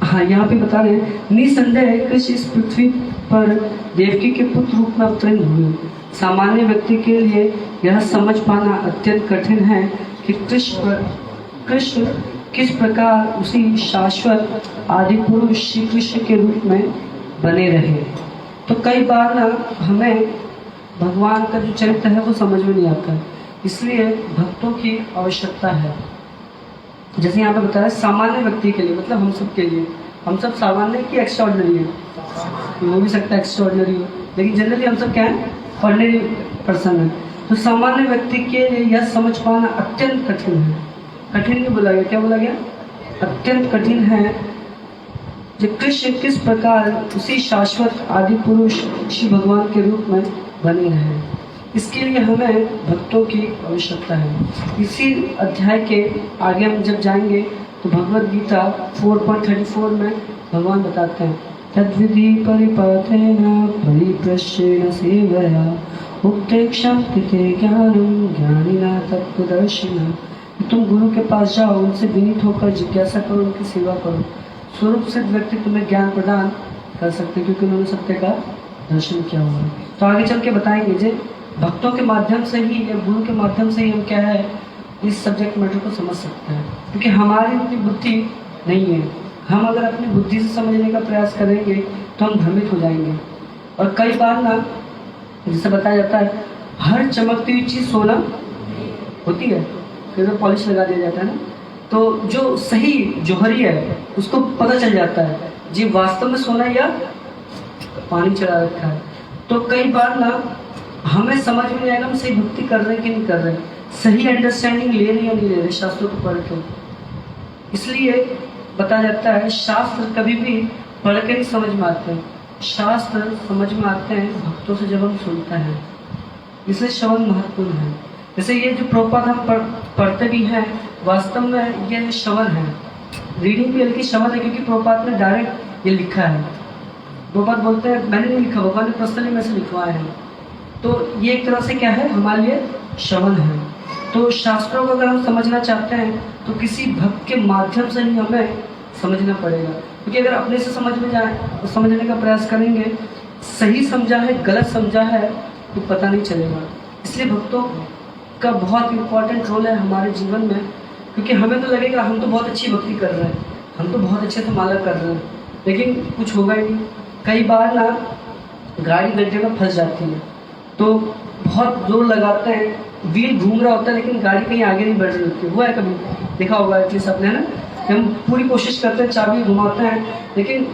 S1: हाँ यहाँ पे बता रहे हैं, निसंदेह कृष्ण इस पृथ्वी पर देवकी के पुत्र रूप में अवतरण हुए। सामान्य व्यक्ति के लिए यह समझ पाना अत्यंत कठिन है कि कृष्ण किस प्रकार उसी शाश्वत आदि पुरुष श्री कृष्ण के रूप में बने रहे। तो कई बार ना हमें भगवान का जो चरित्र है वो समझ में नहीं आता, इसलिए भक्तों की आवश्यकता है। जैसे यहाँ पे बताया सामान्य व्यक्ति के लिए, मतलब हम सब के लिए, हम सब सामान्य की एक्स्ट्राऑर्डिनरी है, हो भी सकता है एक्स्ट्राऑर्डिनरी हो, लेकिन जनरली हम सब क्या है, ऑर्डिनरी पर्सन है। तो सामान्य व्यक्ति के लिए यह समझ पाना अत्यंत कठिन है। कठिन नहीं बोला गया, क्या बोला गया, अत्यंत कठिन है जो कृष्ण किस प्रकार उसी शाश्वत आदि पुरुष श्री भगवान के रूप में बने रहे। इसके लिए हमें भक्तों की आवश्यकता है। इसी अध्याय के आगे हम जब जाएंगे तो भगवद गीता 4.34 में भगवान बताते हैं, तद्विधि परिपथेन परिप्रश्येन सेवया उत्तेक्षं कृते ज्ञानं ज्ञानिना तत्त्वदर्शिना। तुम गुरु के पास जाओ, उनसे विनीत होकर जिज्ञासा करो, उनकी सेवा करो। स्वरूप सिद्ध व्यक्ति तुम्हें ज्ञान प्रदान कर सकते, क्योंकि उन्होंने सत्य का दर्शन किया हुआ है। तो आगे चल के बताएंगे जे भक्तों के माध्यम से ही या गुरु के माध्यम से ही हम क्या है इस सब्जेक्ट मैटर को समझ सकते हैं, क्योंकि हमारी उतनी बुद्धि नहीं है। हम अगर अपनी बुद्धि से समझने का प्रयास करेंगे तो हम भ्रमित हो जाएंगे। और कई बार ना जैसे बताया जाता है, हर चमकती हुई चीज़ सोना होती है, फिर तो पॉलिश लगा दिया जाता है ना, तो जो सही जौहरी है उसको पता चल जाता है जी वास्तव में सोना या पानी चढ़ा रखा है। तो कई बार ना हमें समझ में नहीं आएगा हम सही भक्ति कर रहे हैं कि नहीं कर रहे, सही अंडरस्टैंडिंग ले रहे या नहीं ले रहे शास्त्रों को पढ़ के। इसलिए बताया जाता है शास्त्र कभी भी पढ़ के नहीं समझ में आते हैं, शास्त्र समझ में आते हैं भक्तों से जब हम सुनते हैं। इसलिए श्रवण महत्वपूर्ण है। जैसे ये जो प्रभुपाद हम पढ़ते भी हैं, वास्तव में ये श्रवण है, रीडिंग भी हल्की श्रवण है, क्योंकि प्रभुपाद ने डायरेक्ट ये लिखा है। प्रभुपाद बोलते हैं मैंने नहीं लिखा, भगवान ने पर्सनली में से लिखवाया है। तो ये एक तरह से क्या है हमारे लिए श्रवण है। तो शास्त्रों को अगर हम समझना चाहते हैं तो किसी भक्त के माध्यम से ही हमें समझना पड़ेगा, क्योंकि अगर अपने से समझ में जाए तो समझने का प्रयास करेंगे, सही समझा है गलत समझा है तो पता नहीं चलेगा। इसलिए भक्तों का बहुत इम्पोर्टेंट रोल है हमारे जीवन में, क्योंकि हमें तो लगेगा हम तो बहुत अच्छी भक्ति कर रहे हैं, हम तो बहुत अच्छे से माला कर रहे हैं, लेकिन कुछ होगा ही नहीं। कई बार ना गाड़ी गड्ढे में फंस जाती है, तो बहुत जोर लगाते हैं, व्हील घूम रहा होता है लेकिन गाड़ी कहीं आगे नहीं बढ़ रही होती है। हुआ है कभी, देखा होगा एटलीस्ट आपने ना, हम पूरी कोशिश करते हैं, चाबी घुमाते हैं, लेकिन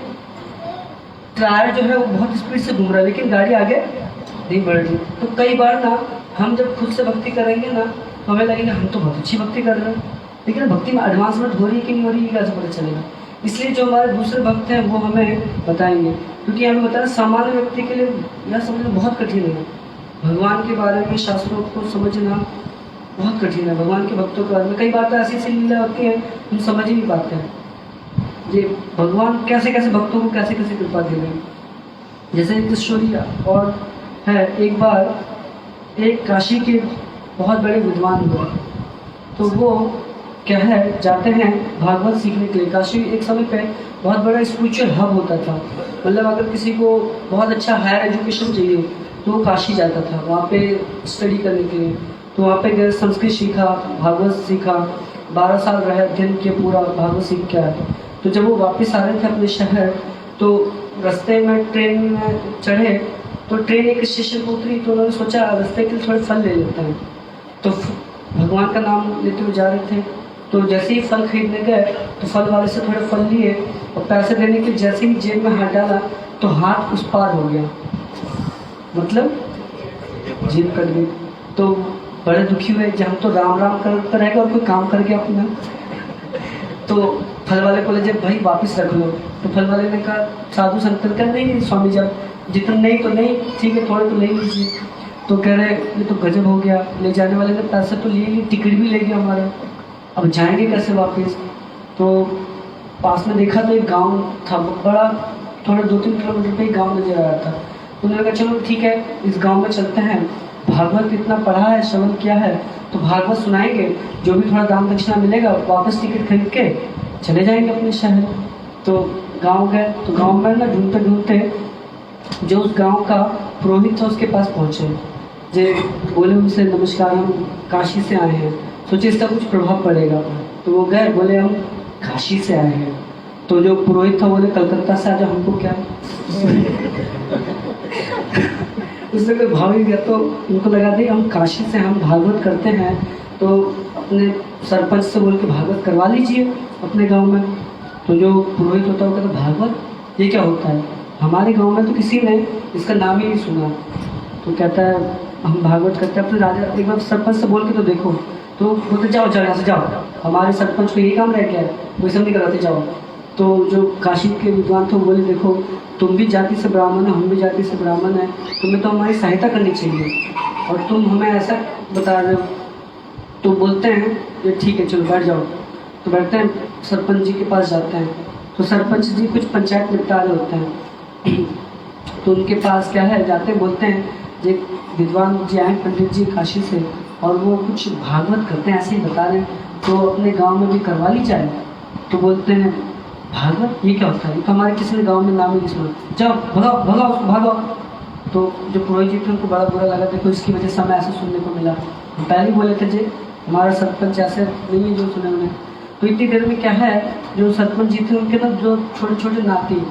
S1: टायर जो है वो बहुत स्पीड से घूम रहा है लेकिन गाड़ी आगे नहीं बढ़ रही। तो कई बार ना हम जब खुद से भक्ति करेंगे ना तो हमें लगेगा हम तो बहुत अच्छी भक्ति कर रहे हैं, लेकिन भक्ति में एडवांसमेंट हो रही है कि नहीं हो रही है कैसे पता चलेगा। इसलिए जो हमारे दूसरे भक्त हैं वो हमें बताएंगे, क्योंकि हमें बताना सामान्य व्यक्ति के लिए यह समझना बहुत कठिन है। भगवान के बारे में शास्त्रों को समझना बहुत कठिन है भगवान के भक्तों के बारे में। कई बार तो ऐसी ऐसी लीला होती है हम समझ ही नहीं पाते हैं ये भगवान कैसे कैसे भक्तों को कैसे कैसे कृपा दे रहे हैं। जैसे एक स्टोरी और है, एक बार एक काशी के बहुत बड़े विद्वान हुए, तो वो क्या है जाते हैं भागवत सीखने के लिए। काशी एक समय पे बहुत बड़ा स्पिरिचुअल हब होता था, मतलब अगर किसी को बहुत अच्छा हायर एजुकेशन चाहिए तो वो काशी जाता था वहाँ पे स्टडी करने के लिए। तो वहाँ पे गए, संस्कृत सीखा, भागवत सीखा, 12 साल रहे, अध्ययन किया, पूरा भागवत सीख के आए। तो जब वो वापस आ रहे थे अपने शहर, तो रास्ते में ट्रेन में चढ़े, तो ट्रेन एक स्टेशन पर उतरी, तो उन्होंने सोचा रास्ते के थोड़े फल ले लेते हैं। तो भगवान का नाम लेते हुए जा रहे थे, तो जैसे ही फल खरीदने गए तो फल वाले से थोड़े फल लिए और पैसे देने के जैसे ही जेब में हाथ डाला तो हाथ उस पार हो गया, मतलब जेब कट गई। तो बड़े दुखी हुए, जब हम तो राम राम करते रहेगा और कोई काम कर गया अपना। तो फल वाले को बोले भाई वापस रख लो। तो फल वाले ने कहा, साधु संत कहा नहीं स्वामी जी जितना नहीं तो नहीं, ठीक है थोड़े तो ले लीजिए। तो कह रहे ये तो गजब हो गया, ले जाने वाले ने पैसे तो लिए, टिकट भी ले गया हमारा, अब जाएंगे कैसे वापस। तो पास में देखा तो एक गांव था बड़ा, थोड़ा 2-3 किलोमीटर पे एक गांव नजर आ रहा था। तो उन्होंने कहा चलो ठीक है इस गांव में चलते हैं, भागवत इतना पढ़ा है, श्रवण किया है, तो भागवत सुनाएंगे, जो भी थोड़ा दान दक्षिणा मिलेगा वापस टिकट खरीद के चले जाएंगे अपने शहर। तो गांव गए, तो गांव में ना ढूंढते ढूंढते जो उस गांव का पुरोहित था उसके पास पहुंचे। जे बोले उनसे नमस्कार, हम काशी से आए हैं, सोचे इसका कुछ प्रभाव पड़ेगा। तो वो गए, बोले हम काशी से आए हैं। तो जो पुरोहित था बोले कलकत्ता से आ जाओ, हमको क्या उससे कोई भाव ही गया। तो उनको लगा दी हम काशी से, हम भागवत करते हैं, तो अपने सरपंच से बोल के भागवत करवा लीजिए अपने गांव में। तो जो पुरोहित होता है वो कहता भागवत ये क्या होता है, हमारे गांव में तो किसी ने इसका नाम ही नहीं सुना। तो कहता है हम भागवत करते हैं। अपने राजा एक बार सरपंच से बोल के तो देखो। तो बोलते जाओ जाओ यहाँ से जाओ, हमारे सरपंच को यही काम रह गया है, कोई सब नहीं कराते, जाओ। तो जो काशी के विद्वान थे बोले देखो तुम भी जाति से ब्राह्मण है, हम भी जाति से ब्राह्मण है, तुम्हें तो हमारी सहायता करनी चाहिए और तुम हमें ऐसा बता रहे हो। तो बोलते हैं ये ठीक है चलो बैठ जाओ। तो बैठते हैं, सरपंच जी के पास जाते हैं। तो सरपंच जी कुछ पंचायत निपटा रहे होते हैं। तो उनके पास क्या है जाते बोलते हैं जो विद्वान जी आए पंडित जी काशी से और वो कुछ भागवत करते हैं, ऐसे ही बता रहे हैं, तो अपने गांव में भी करवा ली जाए। तो बोलते हैं भागवत ये क्या होता है, तो हमारे किसी ने गांव में नाम ही नहीं सुना, जाओ भगाओ भगाओ उसको भागो। तो जो पुरोहित जी थे उनको बड़ा बुरा लगा, देखो इसकी वजह से हमें ऐसा सुनने को मिला, हम पहले ही बोले थे जी हमारा सरपंच ऐसे नहीं है जो सुने उन्हें। तो इतनी देर में क्या है जो सरपंच जी थे उनके ना जो छोटे छोटे नाती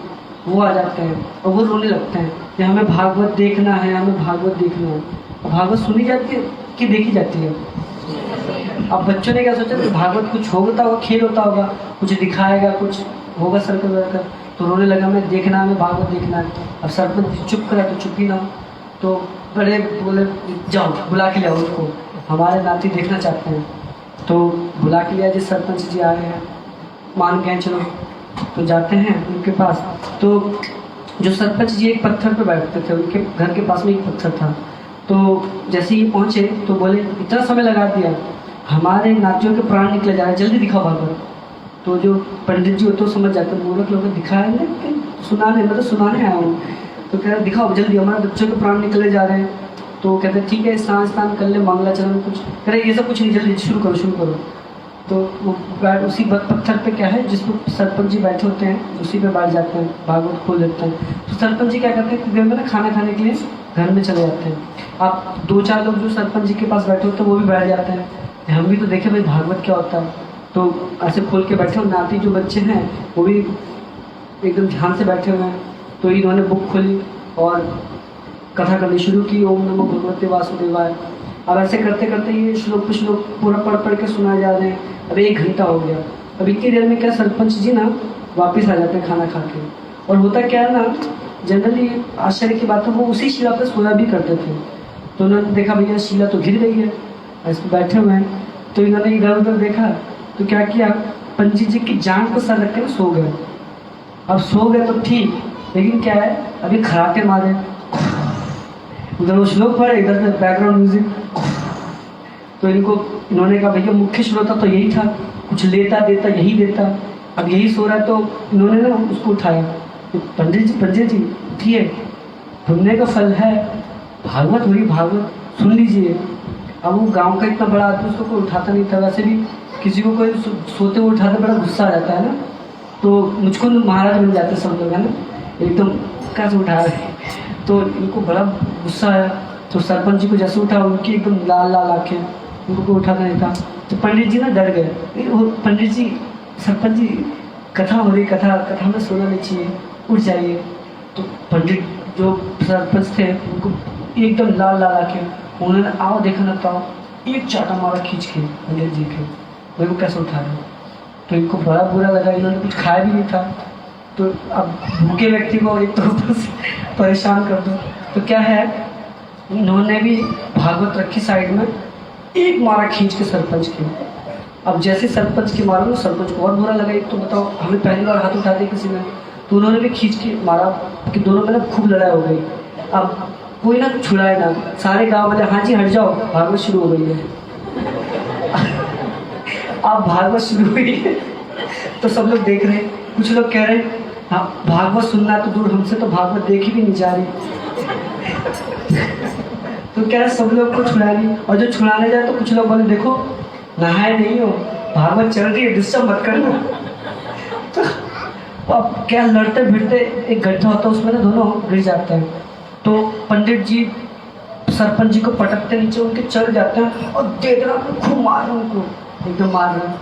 S1: वो आ जाते हैं और वो रोने लगते हैं कि हमें भागवत देखना है, हमें भागवत देखना है। भागवत सुनी जाती है कि देखी जाती है। अब बच्चों ने क्या सोचा कि भागवत कुछ होता होगा, खेल होता होगा, कुछ दिखाएगा, कुछ होगा सर्कल वर्कल। तो रोने लगा मैं देखना है, मैं भागवत देखना है। अब सरपंच चुप करा तो चुप ही ना। तो बड़े बोले जाओ बुला के लाओ उसको, हमारे नाती देखना चाहते हैं। तो बुला के लिया, जिस सरपंच जी आ गए हैं, मान गए चलो। तो जाते हैं उनके पास। तो जो सरपंच जी एक पत्थर पर बैठते थे, उनके घर के पास में एक पत्थर था। तो जैसे ही पहुँचे तो बोले इतना समय लगा दिया, हमारे नातियों के प्राण निकले जा रहे हैं, जल्दी दिखाओ भागवत। तो जो पंडित जी हो तो समझ जाते, मूर्ख लोग दिखाया नहीं, सुनाने मतलब सुनाने आया हूँ। तो कह रहे दिखाओ जल्दी, हमारे बच्चों के प्राण निकले जा रहे हैं। तो कहते ठीक है स्नान कर ले, मंगलाचरण कुछ कह रहे, ये सब कुछ नहीं, जल्दी शुरू करो। तो वो उसी पत्थर पे क्या है जिस पर सरपंच जी बैठे होते हैं उसी पे बैठ जाते हैं, भागवत खोल देते हैं। तो सरपंच जी क्या करते हैं, देर में ना खाना खाने के लिए घर में चले जाते हैं। आप 2-4 लोग जो सरपंच जी के पास बैठे होते हैं वो भी बैठ जाते हैं, हम भी तो देखें भाई भागवत क्या होता है। तो ऐसे खोल के बैठे हो, नाती जो बच्चे हैं वो भी एकदम ध्यान से बैठे हुए हैं। तो इन्होंने बुक खोली और कथा करनी शुरू की, ओम नमो भगवते वासुदेवाय। अब ऐसे करते करते ये श्लोक पे श्लोक पूरा पढ़ के सुनाए जा रहे हैं। अब 1 घंटा हो गया। अब इतनी देर में क्या सरपंच जी ना वापस आ जाते हैं खाना खा के। और होता क्या है ना, जनरली आश्चर्य की बात है वो उसी शिला पर सोया भी करते थे। तो उन्होंने देखा भैया शिला तो गिर गई है, ऐसे बैठे हुए हैं। तो इन्होंने इधर उधर देखा तो क्या किया, पंडित जी की जान को सर रख के सो गए। अब सो गए तो ठीक, लेकिन क्या है अभी खराटे मारे, उधर वो श्लोक पढ़े, इधर बैकग्राउंड म्यूजिक। तो इन्होंने कहा भैया मुख्य श्रोता तो यही था, कुछ लेता देता यही देता, अब यही सो रहा है। तो इन्होंने ना उसको उठाया, तो पंडित जी उठिए, पुण्य का फल है, भागवत हुई भागवत सुन लीजिए। अब वो गांव का इतना बड़ा आदमी, उसको कोई उठाता नहीं था। वैसे भी किसी को कोई सोते हुए उठाते बड़ा गुस्सा आ जाता है ना, तो मुझको महाराज मिल जाते सब लोग है ना, एकदम कैसे उठा रहे। तो इनको बड़ा गुस्सा आया, तो सरपंच जी को जैसे उठा उनकी एकदम लाल लाल आँखें, उनको कोई उठाता नहीं था। तो पंडित जी ना डर गए, वो पंडित जी सरपंच जी कथा हो रही, कथा में सोना नहीं चाहिए, उठ जाइए। तो पंडित जो सरपंच थे उनको एकदम लाल लाल आँखें, उन्होंने आओ देखा ना तो एक चाटा मारा खींच के पंडित जी के, मेरे को कैसे उठा रहे। तो इनको बड़ा बुरा लगा, इन्होंने कुछ खाया भी नहीं था। तो अब भूखे व्यक्ति को एक तो ऊपर से परेशान कर दो, तो क्या है, इन्होंने भी भागवत रखी साइड में, एक मारा खींच के सरपंच के। अब जैसे सरपंच के मारा ना, सरपंच को और बुरा लगा। एक तो बताओ, हमें पहली बार हाथ उठा दिया किसी ने, तो उन्होंने भी खींच के मारा कि दोनों में ना खूब लड़ाई हो गई। अब कोई ना छुड़ाए ना, सारे गांव वाले हाँ जी हट जाओ, भागवत शुरू हो गई है। अब भागवत शुरू हुई है तो सब लोग देख रहे हैं, कुछ लोग कह रहे हैं हाँ भागवत सुनना तो दूर, हमसे तो भागवत देखी भी नहीं जा रही। तो क्या सब लोग को छुड़ा ली, और जो छुड़ाने जाए तो कुछ लोग बोले देखो नहाए नहीं हो, भागवत चल रही है, डिस्टर्ब मत करना। तो अब क्या लड़ते भिड़ते एक गड्ढा होता है, उसमें ना दोनों गिर जाते हैं। तो पंडित जी सरपंच जी को पटकते नीचे, उनके चढ़ जाते हैं और देख रहा खूब मार रहे, उनको एकदम मार रहे।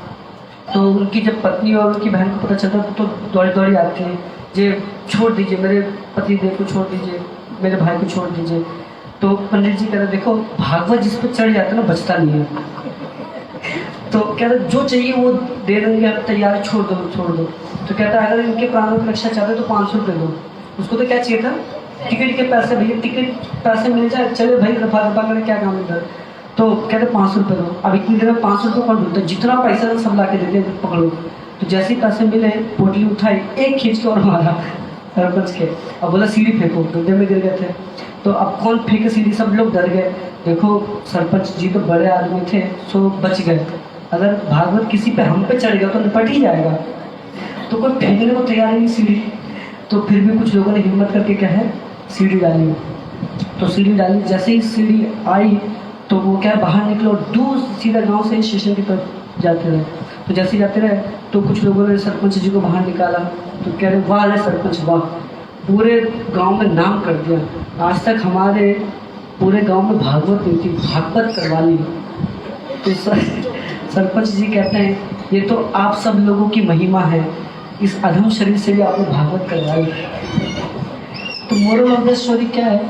S1: तो उनकी जब पत्नी और उनकी बहन को पता चलता तो दौड़ी दौड़ी आती है, जे छोड़ दीजिए मेरे पति देव को, छोड़ दीजिए मेरे भाई को, छोड़ दीजिए। तो पंडित जी कह रहे देखो भागवत जिस पर चढ़ जाता है ना बचता नहीं है, तो कह रहे जो चाहिए वो दे देंगे, आप तैयार, छोड़ दो छोड़ दो। तो कहता है अगर इनके प्राणों की रक्षा चाहते तो 500 रुपये दो। उसको तो क्या चाहिए था, टिकट के पैसे, भैया टिकट पैसे मिल जाए, चले भाई रफा रफा करें, क्या काम इधर। तो कहते 500 रुपये दो। अब इतनी देर में 500 रुपये कौन ढूंढता, जितना पैसा था सब ला के देते, पकड़ो। तो जैसे ही पैसे मिले, पोटली उठाई, एक खींच के और मारा सरपंच के। अब बोला सीढ़ी फेंको, गड्ढे में गिर गए थे। तो अब कौन फेंके सीढ़ी, सब लोग डर गए। देखो सरपंच जी तो बड़े आदमी थे, सो बच गए। अगर भागवत किसी पे हम पे चढ़ गया तो निपट ही जाएगा, तो कोई फेंकने को तैयार नहीं सीढ़ी। तो फिर भी कुछ लोगों ने हिम्मत करके क्या है सीढ़ी डाली। तो सीढ़ी डाली, जैसे ही सीढ़ी आई तो वो क्या बाहर निकले और दूर सीधा गांव से स्टेशन की तरफ जाते रहे। तो जैसे जाते रहे तो कुछ लोगों ने सरपंच जी को बाहर निकाला। तो कह रहे वाह रे सरपंच वाह, पूरे गांव में नाम कर दिया, आज तक हमारे पूरे गांव में भागवत नहीं थी, भागवत करवा ली। तो सरपंच जी कहते हैं ये तो आप सब लोगों की महिमा है, इस अधम शरीर से भी आपने भागवत करवाई। तो मोरल ऑफ द स्टोरी क्या है,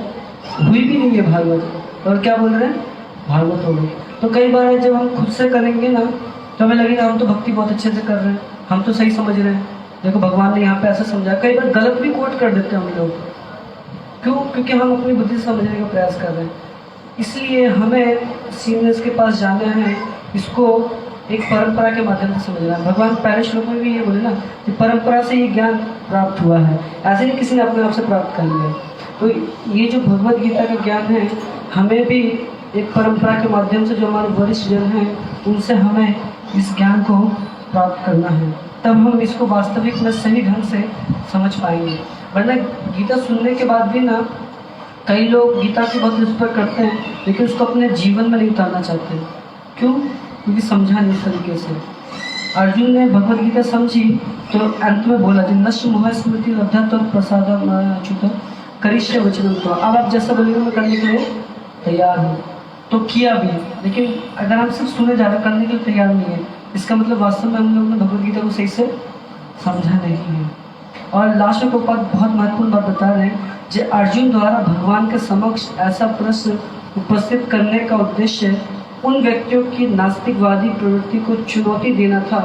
S1: हुई भी नहीं है भागवत, और क्या बोल रहे हैं भागवत हो गई। तो कई बार जब हम खुद से करेंगे ना तो हमें लगेगा हम तो भक्ति बहुत अच्छे से कर रहे हैं, हम तो सही समझ रहे हैं, देखो भगवान ने यहाँ पे ऐसा समझा। कई बार गलत भी कोट कर देते हैं हम लोग, क्यों, क्योंकि हम अपनी बुद्धि से समझने का प्रयास कर रहे हैं। इसलिए हमें सीनियर्स के पास जाना है, इसको एक परंपरा के माध्यम से समझना है। भगवान पहले श्लोक में भी ये बोले ना कि परंपरा से ये ज्ञान प्राप्त हुआ है, ऐसे नहीं किसी ने अपने आप से प्राप्त कर लिया। तो ये जो भगवद गीता का ज्ञान है, हमें भी एक परंपरा के माध्यम से जो हमारे वरिष्ठ जन हैं उनसे हमें इस ज्ञान को प्राप्त करना है, तब हम इसको वास्तविक में सही ढंग से समझ पाएंगे। वरना गीता सुनने के बाद भी ना कई लोग गीता की बहुत रिस्पेक्ट करते हैं लेकिन उसको अपने जीवन में नहीं उतारना चाहते। क्यों, क्योंकि समझा नहीं इस तरीके से। अर्जुन ने भगवद गीता समझी तो अंत में बोला जो नष्ट मोह स्मृति लब्धा तो प्रसाद करिष्य वचन। तो अब आप जैसा बोलेंगे मैं करने के लिए तैयार हूँ, तो किया भी। लेकिन अगर हम सिर्फ सुने जा रहे करने के लिए तैयार नहीं है, इसका मतलब वास्तव में हम लोग ने भगवद गीता को सही से समझा नहीं है। और लास्ट में प्रभुपाद बहुत महत्वपूर्ण बात बता रहे हैं, जो अर्जुन द्वारा भगवान के समक्ष ऐसा प्रश्न उपस्थित करने का उद्देश्य उन व्यक्तियों की नास्तिकवादी प्रवृत्ति को चुनौती देना था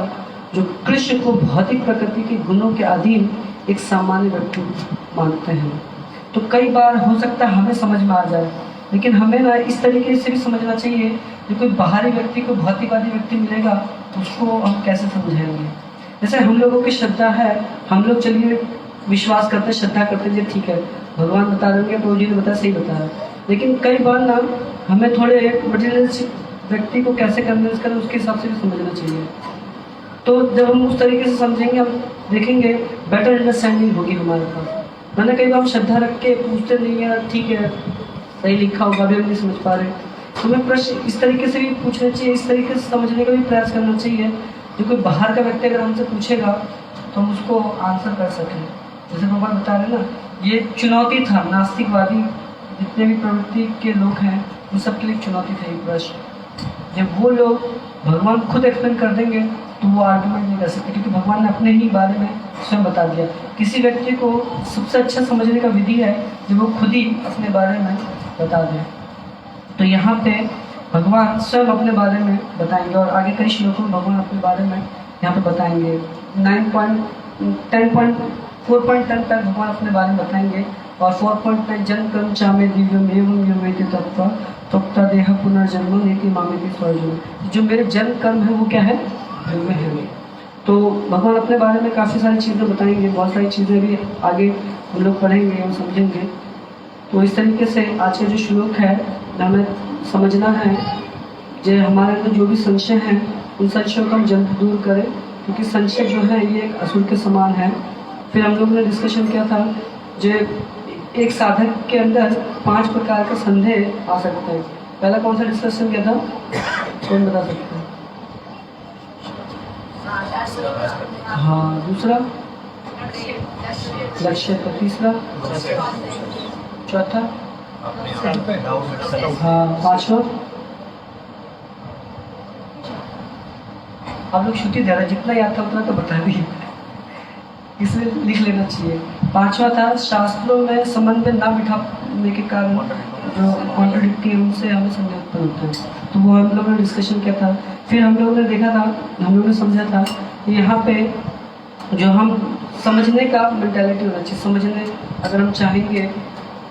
S1: जो कृष्ण को भौतिक प्रकृति के गुणों के अधीन एक सामान्य व्यक्ति मानते हैं। तो कई बार हो सकता है हमें समझ में आ जाए, लेकिन हमें ना इस तरीके से भी समझना चाहिए कि कोई बाहरी व्यक्ति को भौतिकवादी व्यक्ति मिलेगा तो उसको हम कैसे समझाएंगे। जैसे हम लोगों की श्रद्धा है, हम लोग चलिए विश्वास करते श्रद्धा करते हैं, ठीक है भगवान बता देंगे, प्रभु जी ने बताया सही बताया। लेकिन कई बार ना हमें थोड़े मटेरियलिस्टिक व्यक्ति को कैसे कन्विंस करें उसके हिसाब से भी समझना चाहिए। तो जब हम उस तरीके से समझेंगे, हम देखेंगे, बेटर अंडरस्टैंडिंग होगी हमारे पास। मैंने कई बार हम श्रद्धा रख के पूछते नहीं है, ठीक है सही लिखा होगा, अभी हम नहीं समझ पा रहे, हमें प्रश्न इस तरीके से भी पूछना चाहिए, इस तरीके से समझने का भी प्रयास करना चाहिए जो कोई बाहर का व्यक्ति अगर हमसे पूछेगा तो हम उसको आंसर कर सकें। जैसे भगवान बता रहे ना, ये चुनौती था नास्तिकवादी जितने भी प्रवृत्ति के लोग हैं उन सबके लिए चुनौती था ये प्रश्न। जब वो लोग भगवान खुद एक्सप्लेन कर देंगे तो वो आर्गुमेंट नहीं कर सकते, क्योंकि भगवान ने अपने ही बारे में स्वयं बता दिया। किसी व्यक्ति को सबसे अच्छा समझने का विधि है जब वो खुद ही अपने बारे में बता दें। तो यहाँ पे भगवान स्वयं अपने बारे में बताएंगे और आगे कई श्लोकों में भगवान अपने बारे में यहाँ पे बताएंगे। 4.10 तक भगवान अपने बारे में बताएंगे और 4.9 जन कर्म चामे दिव्यम एवं योमेति तत्व तोक्ता देह पुनर्जन्म नीति मामेति स्वर्जन। जो मेरे जन्म कर्म है वो क्या है, दिव्य है। तो भगवान अपने बारे में काफ़ी सारी चीज़ें बताएंगे, बहुत सारी चीज़ें भी आगे हम लोग पढ़ेंगे और समझेंगे। तो इस तरीके से आज का जो श्लोक है हमें समझना है जो हमारे अंदर जो भी संशय हैं उन संशयों को हम जल्द दूर करें, क्योंकि संशय जो है ये एक असुर के समान है। फिर हम लोगों ने डिस्कशन किया था जो एक साधक के अंदर 5 प्रकार का संदेह आ सकता है। पहला कौन सा डिस्कशन किया था, कौन बता सकते हैं? हाँ, दूसरा लक्ष्य का, तीसरा, चौथा, हाँ, पांचवा। आप लोग छुट्टी दे रहे, जितना याद था उतना तो बता दिए, इसलिए लिख लेना चाहिए। पांचवा था शास्त्रों में समन्वय न बिठाने के कारण जो कॉन्ट्रडिक्टी उनसे हमें संदेह उत्पन्न होता है, तो वो हम लोगों ने डिस्कशन किया था। फिर हम लोगों ने देखा था, हम लोगों ने समझा था कि यहाँ पे जो हम समझने का मेंटालिटी होना चाहिए। समझने अगर हम चाहेंगे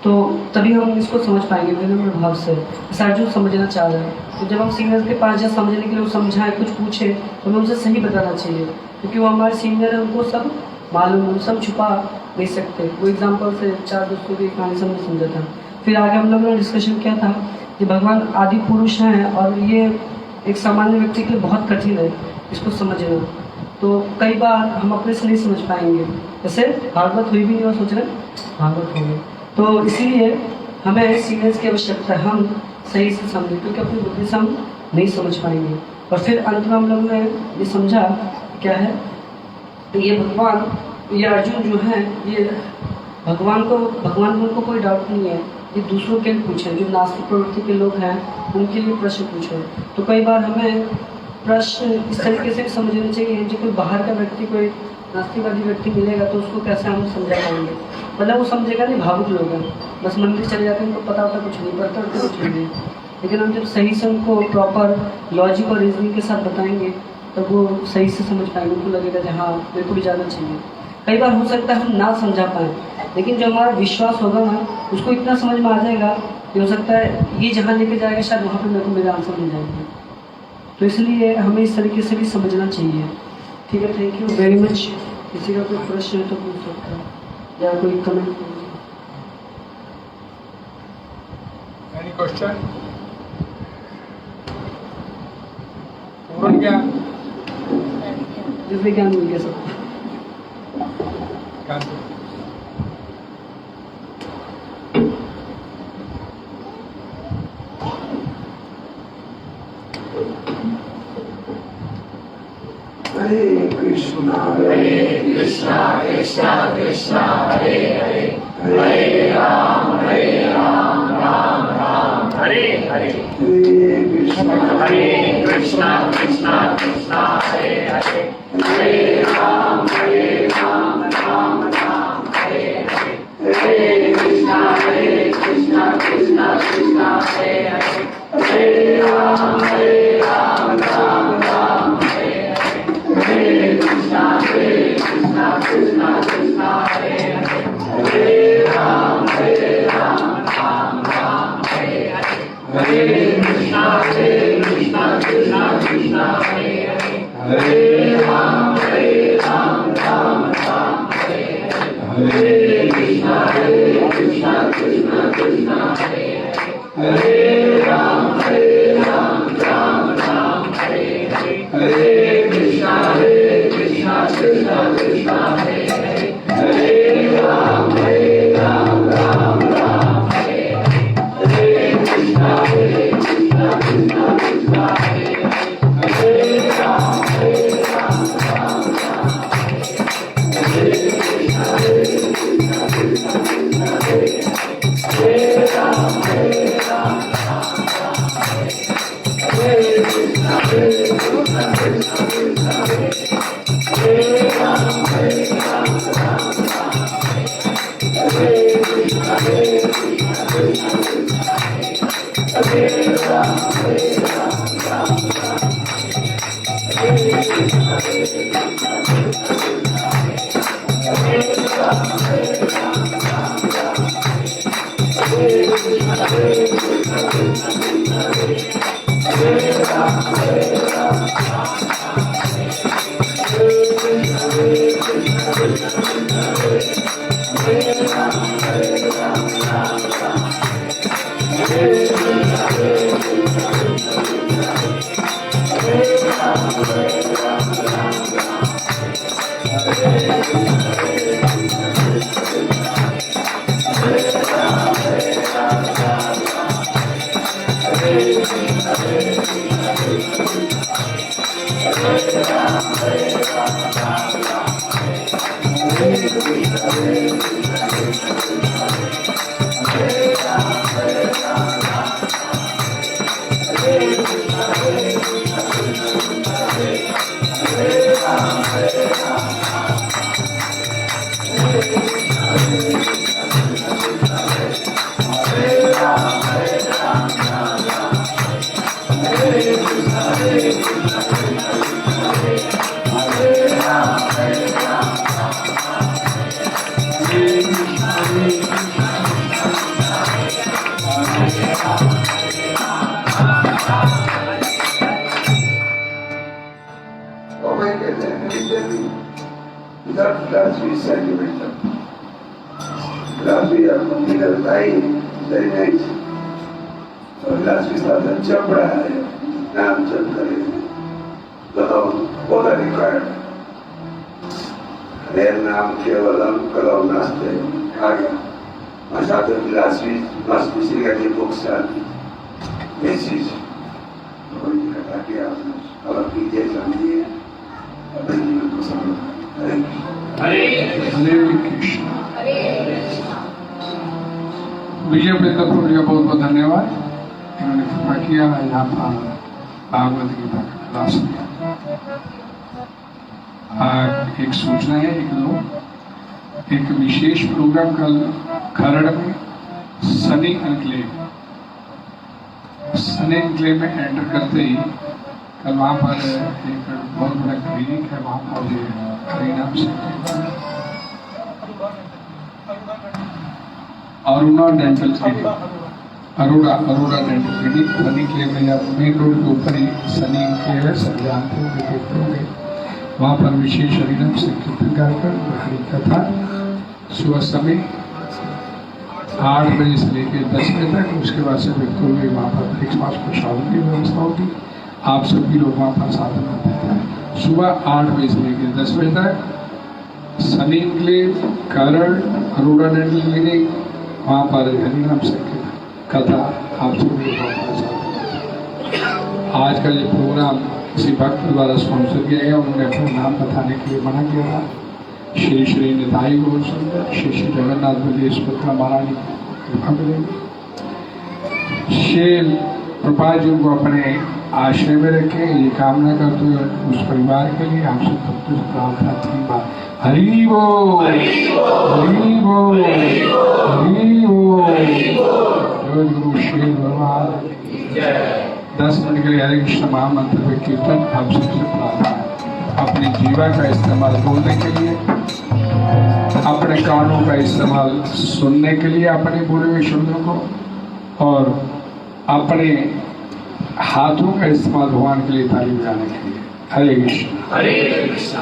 S1: तो तभी हम इसको समझ पाएंगे विनम्र भाव से। जैसे अर्जुन समझना चाह रहे हैं, तो जब हम सीनियर के पास जाए समझने के लिए वो समझाएं, कुछ पूछे तो हमें उनसे सही बताना चाहिए, क्योंकि वो हमारे सीनियर है, उनको सब मालूम है, सब छुपा नहीं सकते। वो एग्जाम्पल से 4 दोस्तों की कहानी सबने समझा था। फिर आगे हम लोगों ने डिस्कशन किया था कि भगवान आदि पुरुष हैं और ये एक सामान्य व्यक्ति के लिए बहुत कठिन है इसको समझना। तो कई बार हम अपने से नहीं समझ पाएंगे, जैसे भागवत हुई भी नहीं और सोच रहे भागवत हो गई, तो इसलिए हमें सीनियर्स की आवश्यकता है, हम सही से समझें, क्योंकि अपनी बुद्धि से हम नहीं समझ पाएंगे। और फिर अंत में हम लोगों ने ये समझा क्या है, ये भगवान, ये अर्जुन जो है, ये भगवान को उनको कोई डाउट नहीं है, ये दूसरों के लिए पूछे, जो नास्तिक प्रवृत्ति के लोग हैं उनके लिए प्रश्न पूछे। तो कई बार हमें प्रश्न इस तरीके से भी समझने चाहिए, जो कोई बाहर का व्यक्ति, कोई नास्तिकवादी व्यक्ति मिलेगा तो उसको कैसे हम समझा पाएंगे, मतलब वो समझेगा नहीं, भावुक लोग हैं, बस मंदिर चले जाते हैं, उनको पता होता कुछ नहीं, पढ़ता होता कुछ नहीं। लेकिन हम जब सही से उनको प्रॉपर लॉजिक और रीजनिंग के साथ बताएंगे तब वो सही से समझ पाएंगे, उनको लगेगा कि हाँ मेरे को भी जाना चाहिए। कई बार हो सकता है हम ना समझा पाएँ, लेकिन जो हमारा विश्वास होगा ना उसको इतना समझ में आ जाएगा कि हो सकता है ये जहाँ लेके जाएगा शायद वहाँ पे मेरे को मेरा आंसर मिल जाएगा। तो इसलिए हमें इस तरीके से भी समझना चाहिए। ठीक है, थैंक यू वेरी मच। किसी का कोई प्रश्न है तो पूछ सकता है या कोई कमेंट।
S2: Any question? पूर्ण ज्ञान,
S1: दिव्य ज्ञान मिल गया सबको।
S3: Hare Krishna Krishna Krishna Hare Hare Hare Ram Ram Ram Hare Hare Hare Krishna Krishna Krishna Hare Hare Hare Ram Ram Ram Hare Hare Hare Krishna Krishna Krishna Hare Hare Hare Ram Ram Hare Krishna Krishna Krishna Hare Hare Hare Ram Ram Hare Hare Hare Krishna Krishna Krishna Hare Hare Philosophy is sentimental. Philosophy of political time is very nice. So philosophy साधन जप रहा है, नाम जप करेंगे, तो both are required. हरे नाम केवलम कलो नास्ते आगे. साधन philosophy must be seen as a book study. This is कोई कथा की आपने अलग कीजिए समझिए, अपने जीवन को समझ.
S2: हरे कृष्ण। विजय प्रतापपुर का बहुत बहुत धन्यवाद। इन्होंने कृपा किया यहाँ पर भागवत गीता का क्लास किया। एक सूचना है, एक विशेष प्रोग्राम कल खरड़ में सनी एनक्लेव में एंटर करते ही कल वहाँ पर एक बहुत बड़ा क्लिनिक है, वहाँ पर हरिनाम से Aruna dental clinic, Arora dental clinic सनी क्लेव में, या मेन रोड के ऊपर ही सनी क्लेव है, सब जानते होंगे, देखते होंगे। वहाँ पर विशेष हरिनाम से कीर्तन कार्यक्रम, हरि कथा सुबह समय 8 बजे से लेकर 10 बजे तक, उसके बाद से बिल्कुल भी वहाँ पर ब्रेकफास्ट प्रसाद की व्यवस्था होगी। आप सभी लोग वहाँ पर साधन करते हैं। सुबह 8 बजे से लेकर 10 बजे तक सनी एनक्लेव खरड़ अरोड़ा डेंटल क्लिनिक, वहाँ पर हरिनाम से कथा आप सभी लोग वहाँ पर साधन। आज का ये प्रोग्राम किसी भक्त द्वारा स्पॉन्सर किया गया, उन्होंने अपना नाम बताने के लिए मना किया था। श्री श्री निताई गौर सुंदर श्री श्री जगन्नाथ बलदेव पुत्र महारानी कृपा मिलेगी। श्री प्रभुपाद जी उनको अपने आश्रय में रखें, ये कामना करते हुए उस परिवार के लिए हम सब भक्तों से प्रार्थना थी। हरि बोल, हरि बोल, हरि बोल। गुरु श्री भगवान 10 मिनट के लिए हरे कृष्ण महामंत्र में कीर्तन हम सबसे प्रार्थना। अपनी जीवा का इस्तेमाल बोलने के लिए, अपने कानों का इस्तेमाल सुनने के लिए अपने बोले हुए शब्दों को, और अपने हाथों का इस्तेमाल भगवान के लिए ताली बजाने के लिए। हरे कृष्ण, हरे Krishna.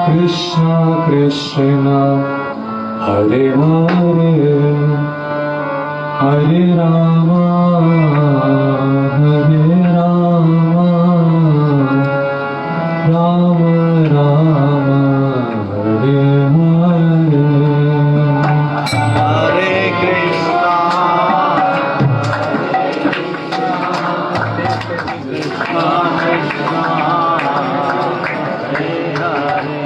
S4: Krishna Krishna Hare Hare Hare Rama Hare Rama Rama Rama Hare Hare Hare Krishna Krishna Krishna Hare Hare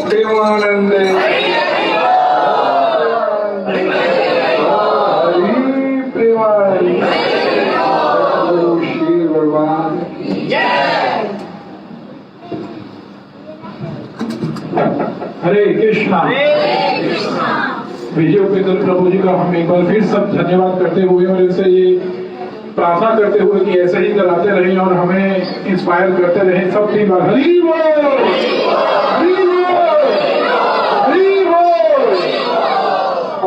S2: Premanand Premanand Shri भगवान
S5: हरे कृष्णा। विजय उपेंद्र प्रभु जी का हम एक बार फिर सब धन्यवाद करते हुए और इनसे ये प्रार्थना करते हुए कि ऐसे ही कराते रहें और हमें इंस्पायर करते रहें। सब 3 बार हरि बोल, हरि बोल, हरि बोल।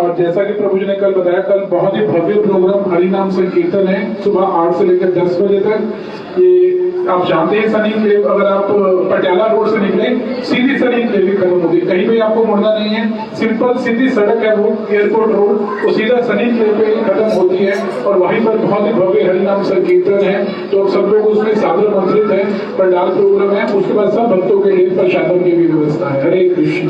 S5: और जैसा कि प्रभु जी ने कल बताया, कल बहुत ही भव्य प्रोग्राम हरि नाम संकीर्तन है सुबह 8 से लेकर 10 बजे तक। ये आप जानते हैं सनी क्लेव, अगर आप पटियाला रोड से निकले सीधी सनी क्लेव ही खत्म होगी, कहीं पे आपको मुड़ना नहीं है। सिंपल सीधी सड़क है रोड, एयरपोर्ट रोड, वो सीधा सनी क्लेव पे ही खत्म होती है और वहीं पर बहुत ही भव्य हरिनाम संकीर्तन है। तो सब लोग उसमें सादर आमंत्रित है। पंडाल प्रोग्राम है, उसके बाद सब भक्तों के लिए प्रसादन की भी व्यवस्था है। हरे कृष्ण।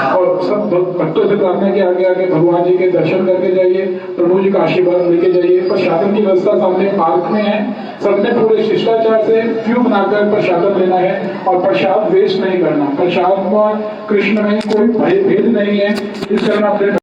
S5: और सब भक्तों से प्रार्थना के आगे आगे भगवान जी के दर्शन करके जाइए, प्रभु जी का आशीर्वाद लेके जाइए। प्रसादन की व्यवस्था सामने पार्क में है। सबने पूरे शिष्टाचार से क्यू बनाकर प्रसादन लेना है और प्रसाद वेस्ट नहीं करना। प्रसाद में कृष्ण में कोई भेद नहीं है। इस कारण अपने